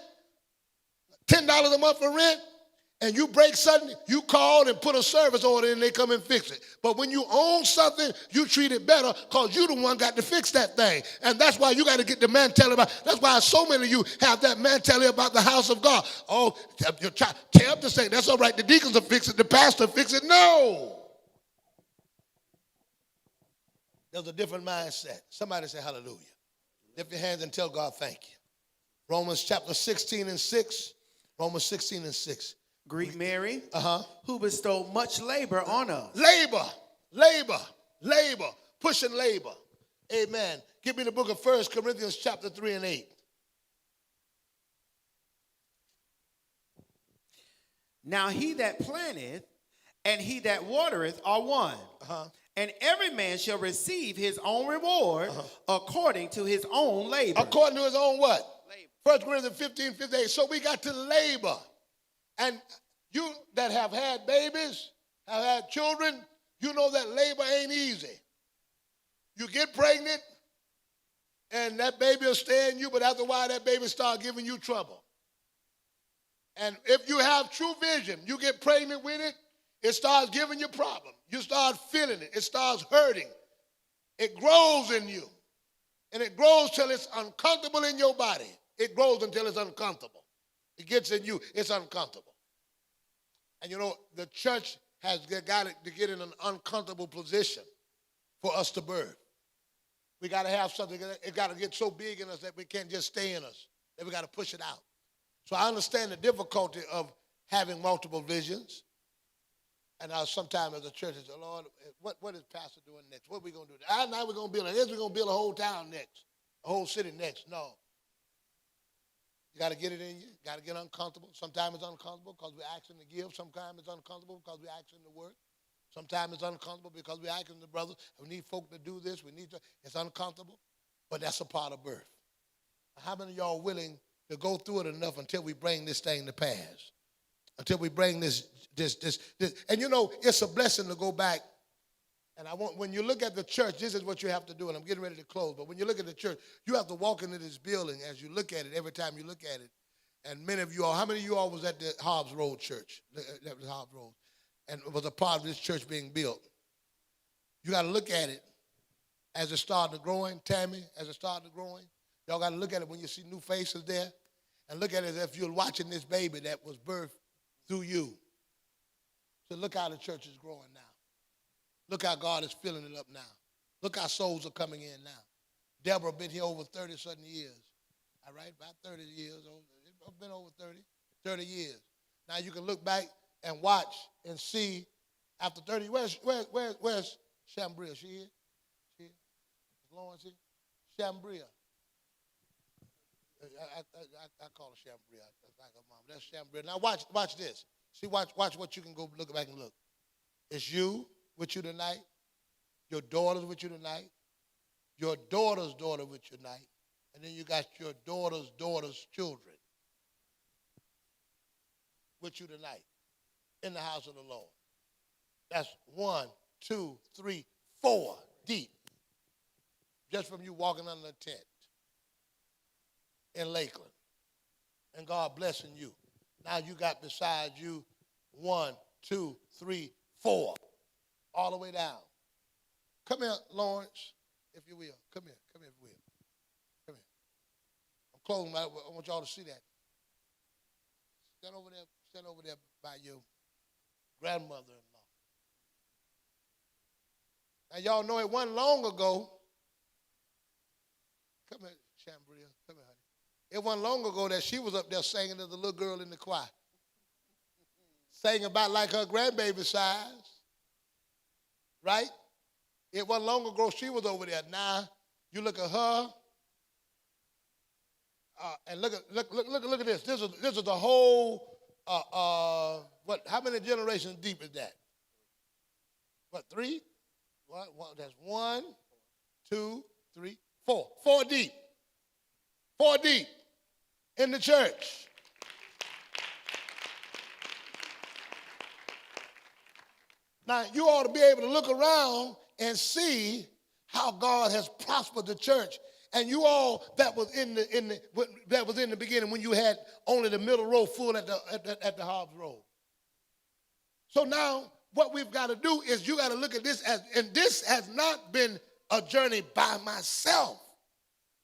$10 a month for rent, and you break something, you call and put a service order in, and they come and fix it. But when you own something, you treat it better because you the one got to fix that thing. And that's why you got to get the mentality about, that's why so many of you have that mentality about the house of God. Oh, tell them to say, that's all right, the deacons will fix it, the pastor will fix it. No. There's a different mindset. Somebody say hallelujah. Lift your hands and tell God thank you. Romans chapter 16 and 6. Romans 16 and 6. Greet Mary, who bestowed much labor on us. Labor, pushing labor. Amen. Give me the book of 1 Corinthians chapter 3 and 8. Now he that planteth and he that watereth are one. And every man shall receive his own reward according to his own labor. According to his own what? Labor. 1 Corinthians 15, 58. So we got to labor. And you that have had babies, have had children, you know that labor ain't easy. You get pregnant, and that baby will stay in you, but after a while, that baby start giving you trouble. And if you have true vision, you get pregnant with it, it starts giving you problems. You start feeling it. It starts hurting. It grows in you. And it grows till it's uncomfortable in your body. It grows until it's uncomfortable. It gets in you, it's uncomfortable. And you know, the church has got to get in an uncomfortable position for us to birth. We got to have something, it got to get so big in us that we can't just stay in us, that we got to push it out. So I understand the difficulty of having multiple visions. And sometimes as a church, I say, Lord, what is Pastor doing next? What are we going to do? Now we're going to build this, we're going to build a whole town next, a whole city next. No. You got to get it in you. You got to get uncomfortable. Sometimes it's uncomfortable because we're asking to give. Sometimes it's uncomfortable because we're asking to work. Sometimes it's uncomfortable because we're asking the brothers, we need folk to do this. It's uncomfortable, but that's a part of birth. How many of y'all are willing to go through it enough until we bring this thing to pass? Until we bring this. And you know, it's a blessing to go back. And when you look at the church, this is what you have to do, and I'm getting ready to close, but when you look at the church, you have to walk into this building as you look at it, every time you look at it. And many of you all, how many of you all was at the Hobbs Road church? That was Hobbs Road. And it was a part of this church being built. You got to look at it as it started growing. Tammy, as it started growing. Y'all got to look at it when you see new faces there. And look at it as if you're watching this baby that was birthed through you. So look how the church is growing now. Look how God is filling it up now. Look how souls are coming in now. Deborah been here over 30-something years. All right, about 30 years. I've been over 30 years. Now you can look back and watch and see after 30. Where's Shambria? She here? She here? Is Lawrence here? Shambria. I call her Shambria. That's like her mom. That's Shambria. Now watch this. See, watch what you can go look back and look. It's you with you tonight. Your daughter's with you tonight. Your daughter's daughter with you tonight. And then you got your daughter's daughter's children with you tonight in the house of the Lord. That's 1, 2, 3, 4 deep. Just from you walking under a tent in Lakeland. And God blessing you. Now you got beside you 1, 2, 3, 4. All the way down. Come here, Lawrence, if you will. Come here, if you will. Come here. I'm closing. I want y'all to see that. Stand over there by your grandmother-in-law. Now, y'all know it wasn't long ago. Come here, Chambria. Come here, honey. It wasn't long ago that she was up there singing as a little girl in the choir. Sang about like her grandbaby size. Right? It wasn't long ago she was over there. Now, you look at her, and look at this. This is the whole, how many generations deep is that? What, 3? That's 1, 2, 3, 4. 4 deep. 4 deep in the church. Now, you ought to be able to look around and see how God has prospered the church. And you all that was in the beginning when you had only the middle row full at the Hobbs Road. So now what we've got to do is you got to look at this and this has not been a journey by myself.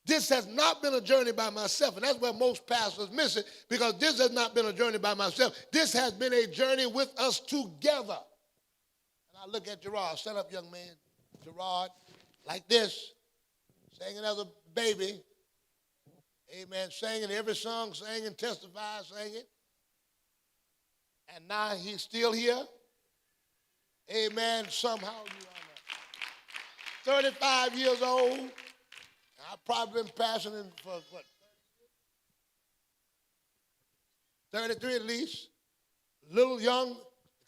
This has not been a journey by myself. And that's where most pastors miss it, because this has not been a journey by myself. This has been a journey with us together. And I look at Gerard. Stand up, young man. Gerard, like this, singing as a baby. Amen. Singing every song, singing, testify, singing. And now he's still here. Amen. Somehow you are 35 years old. I've probably been pastoring for, 33 at least. Little young,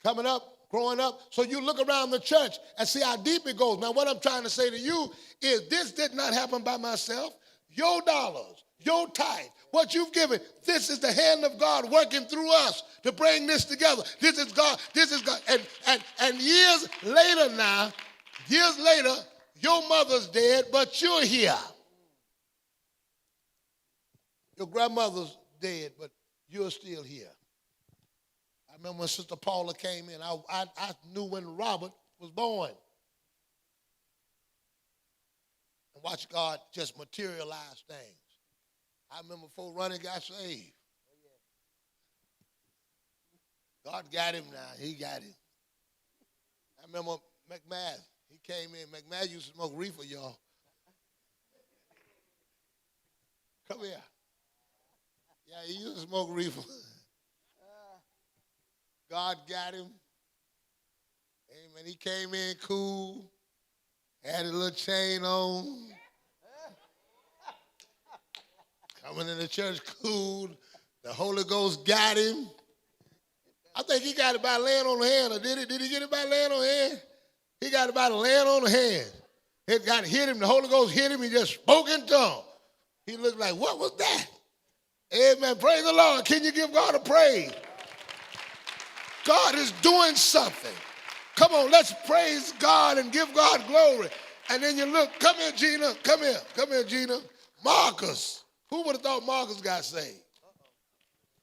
coming up, growing up. So you look around the church and see how deep it goes. Now, what I'm trying to say to you is this did not happen by myself. Your dollars, your tithe, what you've given, this is the hand of God working through us to bring this together. This is God. This is God. And years later now, your mother's dead, but you're here. Your grandmother's dead, but you're still here. I remember when Sister Paula came in, I knew when Robert was born. And watch God just materialize things. I remember before Ronnie got saved. God got him now. He got him. I remember McMahon. He came in. McMahon used to smoke reefer, y'all. Come here. Yeah, he used to smoke reefer. God got him. Amen. He came in cool, had a little chain on. Coming in the church cool. The Holy Ghost got him. I think he got it by laying on the hand, or did he? Did he get it by laying on the hand? He got it by laying on the hand. It got hit him. The Holy Ghost hit him. He just spoke in tongues. He looked like, what was that? Amen. Praise the Lord. Can you give God a praise? God is doing something. Come on, let's praise God and give God glory. And then you look, come here, Gina. Come here, Gina. Marcus. Who would have thought Marcus got saved?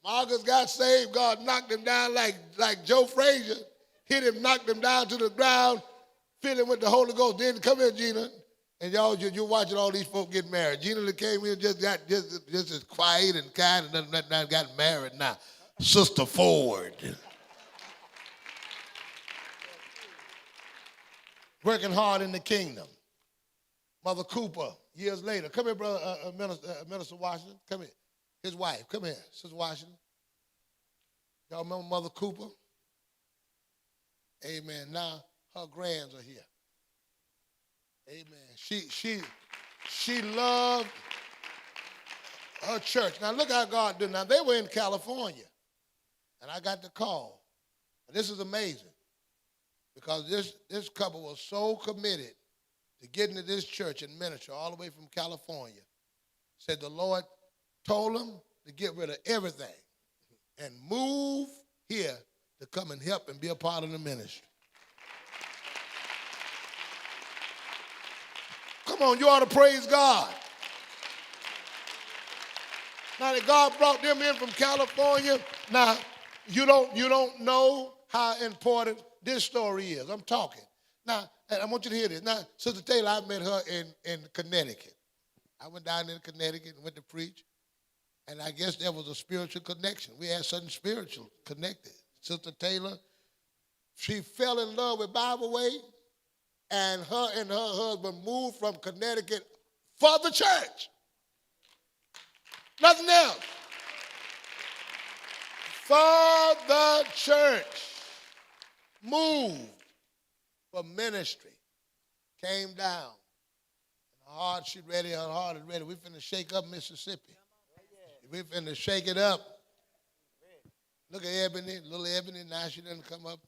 Marcus got saved. God knocked him down like Joe Frazier. Hit him, knocked him down to the ground, filled him with the Holy Ghost. Then come here, Gina. And y'all, you're watching all these folk get married. Gina that came in just as quiet and kind and got married now. Sister Ford. Working hard in the kingdom. Mother Cooper, years later. Come here, brother, Minister Washington. Come here. His wife. Come here, Sister Washington. Y'all remember Mother Cooper? Amen. Now her grands are here. Amen. She loved her church. Now look how God did. Now they were in California, and I got the call. And this is amazing, because this couple was so committed to getting to this church and ministry all the way from California. Said the Lord told them to get rid of everything and move here to come and help and be a part of the ministry. Come on, you ought to praise God. Now that God brought them in from California, now you don't know how important this story is. I'm talking. Now, and I want you to hear this. Now, Sister Taylor, I met her in Connecticut. I went down in Connecticut and went to preach. And I guess there was a spiritual connection. We had something spiritual connected. Sister Taylor, she fell in love with Bibleway, and her husband moved from Connecticut for the church. Nothing else. For the church. Moved for ministry. Came down. Her heart, she ready, her heart is ready. We finna shake up Mississippi. We finna shake it up. Look at Ebony, little Ebony. Now she doesn't come up.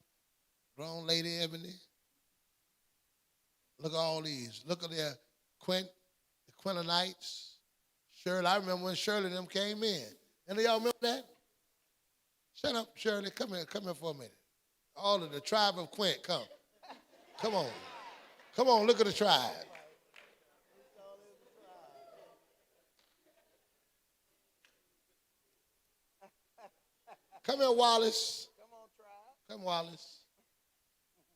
Grown lady Ebony. Look at all these. Look at their the Quintonites. Shirley, I remember when Shirley and them came in. Any of y'all remember that? Shut up, Shirley. Come here for a minute. All of the tribe of Quint, come. Come on. Come on, look at the tribe. Come here, Wallace. Come on, tribe. Come, Wallace.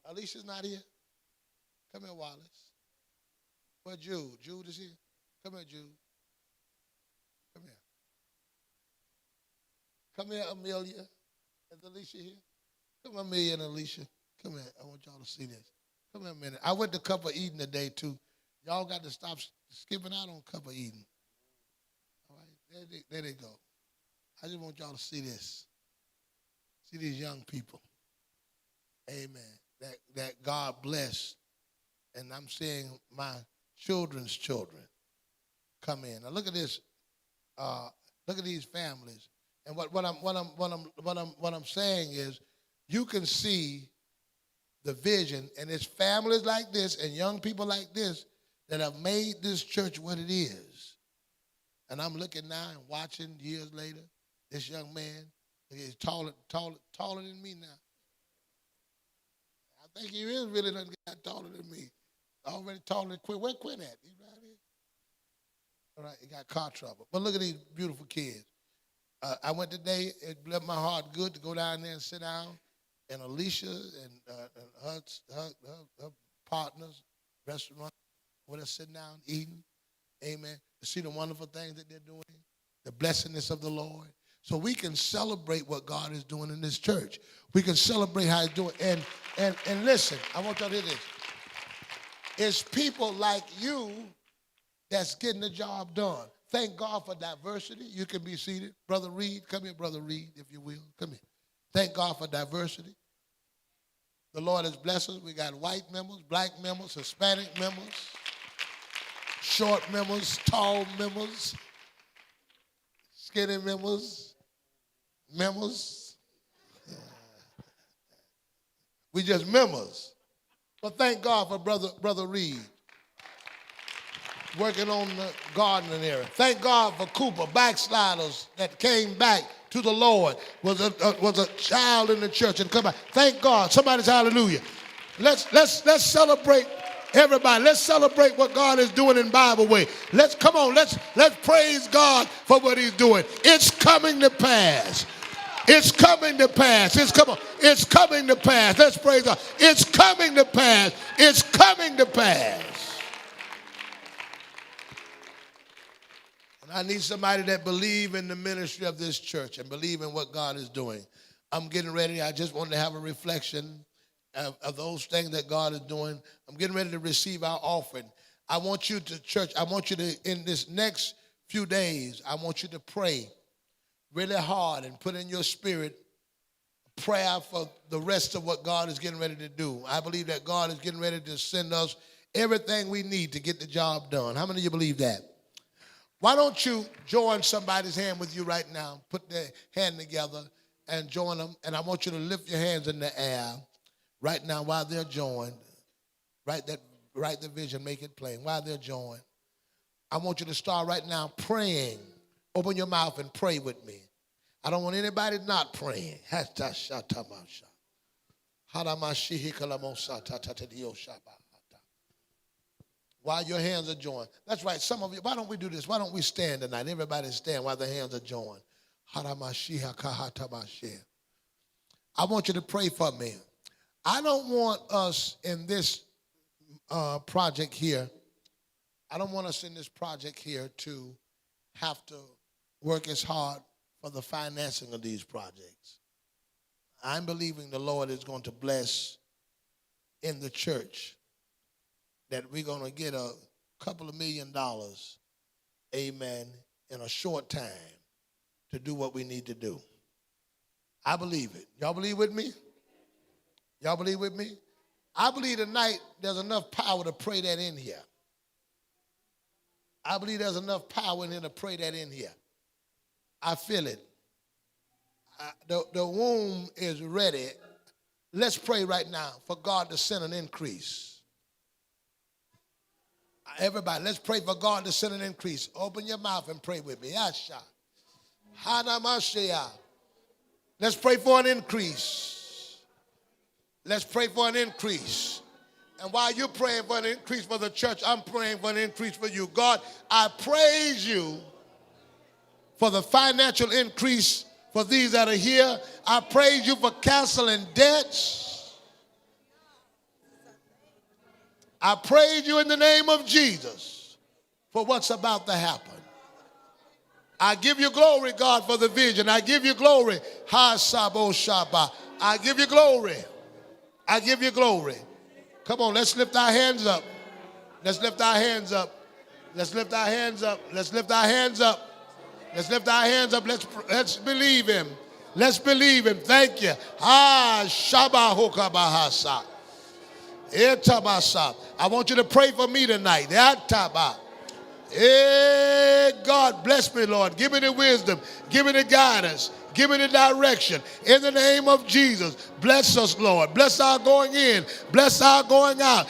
Alicia's not here. Come here, Wallace. Where Jude? Jude is here. Come here, Jude. Come here. Come here, Amelia. Is Alicia here? Come, Amelia and Alicia. Come here. I want y'all to see this. Come here a minute. I went to Cup of Eden today, too. Y'all got to stop skipping out on Cup of Eden. All right, there they go. I just want y'all to see this. See these young people. Amen. That God blessed. And I'm seeing my children's children come in. Now look at this. Look at these families. And what I'm saying is, you can see the vision, and it's families like this and young people like this that have made this church what it is. And I'm looking now and watching years later, this young man, he's taller than me now. I think he is really done got taller than me. Already taller than Quinn. Where Quinn at? He's right here. All right, he got car trouble. But look at these beautiful kids. I went today, it bled my heart good to go down there and sit down. And Alicia and her partners, restaurant, where they're sitting down eating. Amen. To see the wonderful things that they're doing, the blessedness of the Lord. So we can celebrate what God is doing in this church. We can celebrate how He's doing. And listen, I want y'all to hear this. It's people like you that's getting the job done. Thank God for diversity. You can be seated. Brother Reed, come here, Brother Reed, if you will. Come here. Thank God for diversity. The Lord has blessed us. We got white members, black members, Hispanic members, short members, tall members, skinny members. We just members. But thank God for Brother Reed working on the gardening area. Thank God for Cooper, backsliders that came back to the Lord, was a child in the church and come back. Thank God. Somebody's hallelujah. Let's celebrate everybody. Let's celebrate what God is doing in Bibleway. Let's praise God for what He's doing. It's coming to pass. It's coming to pass. It's coming to pass. Let's praise God. It's coming to pass. It's coming to pass. And I need somebody that believe in the ministry of this church and believe in what God is doing. I'm getting ready. I just wanted to have a reflection of those things that God is doing. I'm getting ready to receive our offering. I want you to, in this next few days, I want you to pray really hard and put in your spirit prayer for the rest of what God is getting ready to do. I believe that God is getting ready to send us everything we need to get the job done. How many of you believe that? Why don't you join somebody's hand with you right now? Put their hand together and join them. And I want you to lift your hands in the air right now while they're joined. Write the vision, make it plain. While they're joined, I want you to start right now praying. Open your mouth and pray with me. I don't want anybody not praying. While your hands are joined. That's right. Some of you, why don't we do this? Why don't we stand tonight? Everybody stand while their hands are joined. I want you to pray for me. I don't want us in this project here. I don't want us in this project here to have to work as hard for the financing of these projects. I'm believing the Lord is going to bless in the church that we're going to get a couple of $1 million, amen, in a short time to do what we need to do. I believe it. Y'all believe with me? Y'all believe with me? I believe tonight there's enough power to pray that in here. I believe there's enough power in here to pray that in here. I feel it. The womb is ready. Let's pray right now for God to send an increase. Everybody, let's pray for God to send an increase. Open your mouth and pray with me. Asha. Hanamashia. Let's pray for an increase. Let's pray for an increase. And while you're praying for an increase for the church, I'm praying for an increase for you. God, I praise you for the financial increase for these that are here. I praise you for canceling debts. I praise you in the name of Jesus for what's about to happen. I give you glory, God, for the vision. I give you glory. Ha sabo shaba. I give you glory. I give you glory. Come on, let's lift our hands up. Let's lift our hands up. Let's lift our hands up. Let's lift our hands up. Let's lift our hands up. Let's believe him. Let's believe him. Thank you. Ah, shaba hokabahasa. Etabasa. I want you to pray for me tonight. Etaba. Hey, God, bless me, Lord. Give me the wisdom. Give me the guidance. Give me the direction. In the name of Jesus, bless us, Lord. Bless our going in. Bless our going out.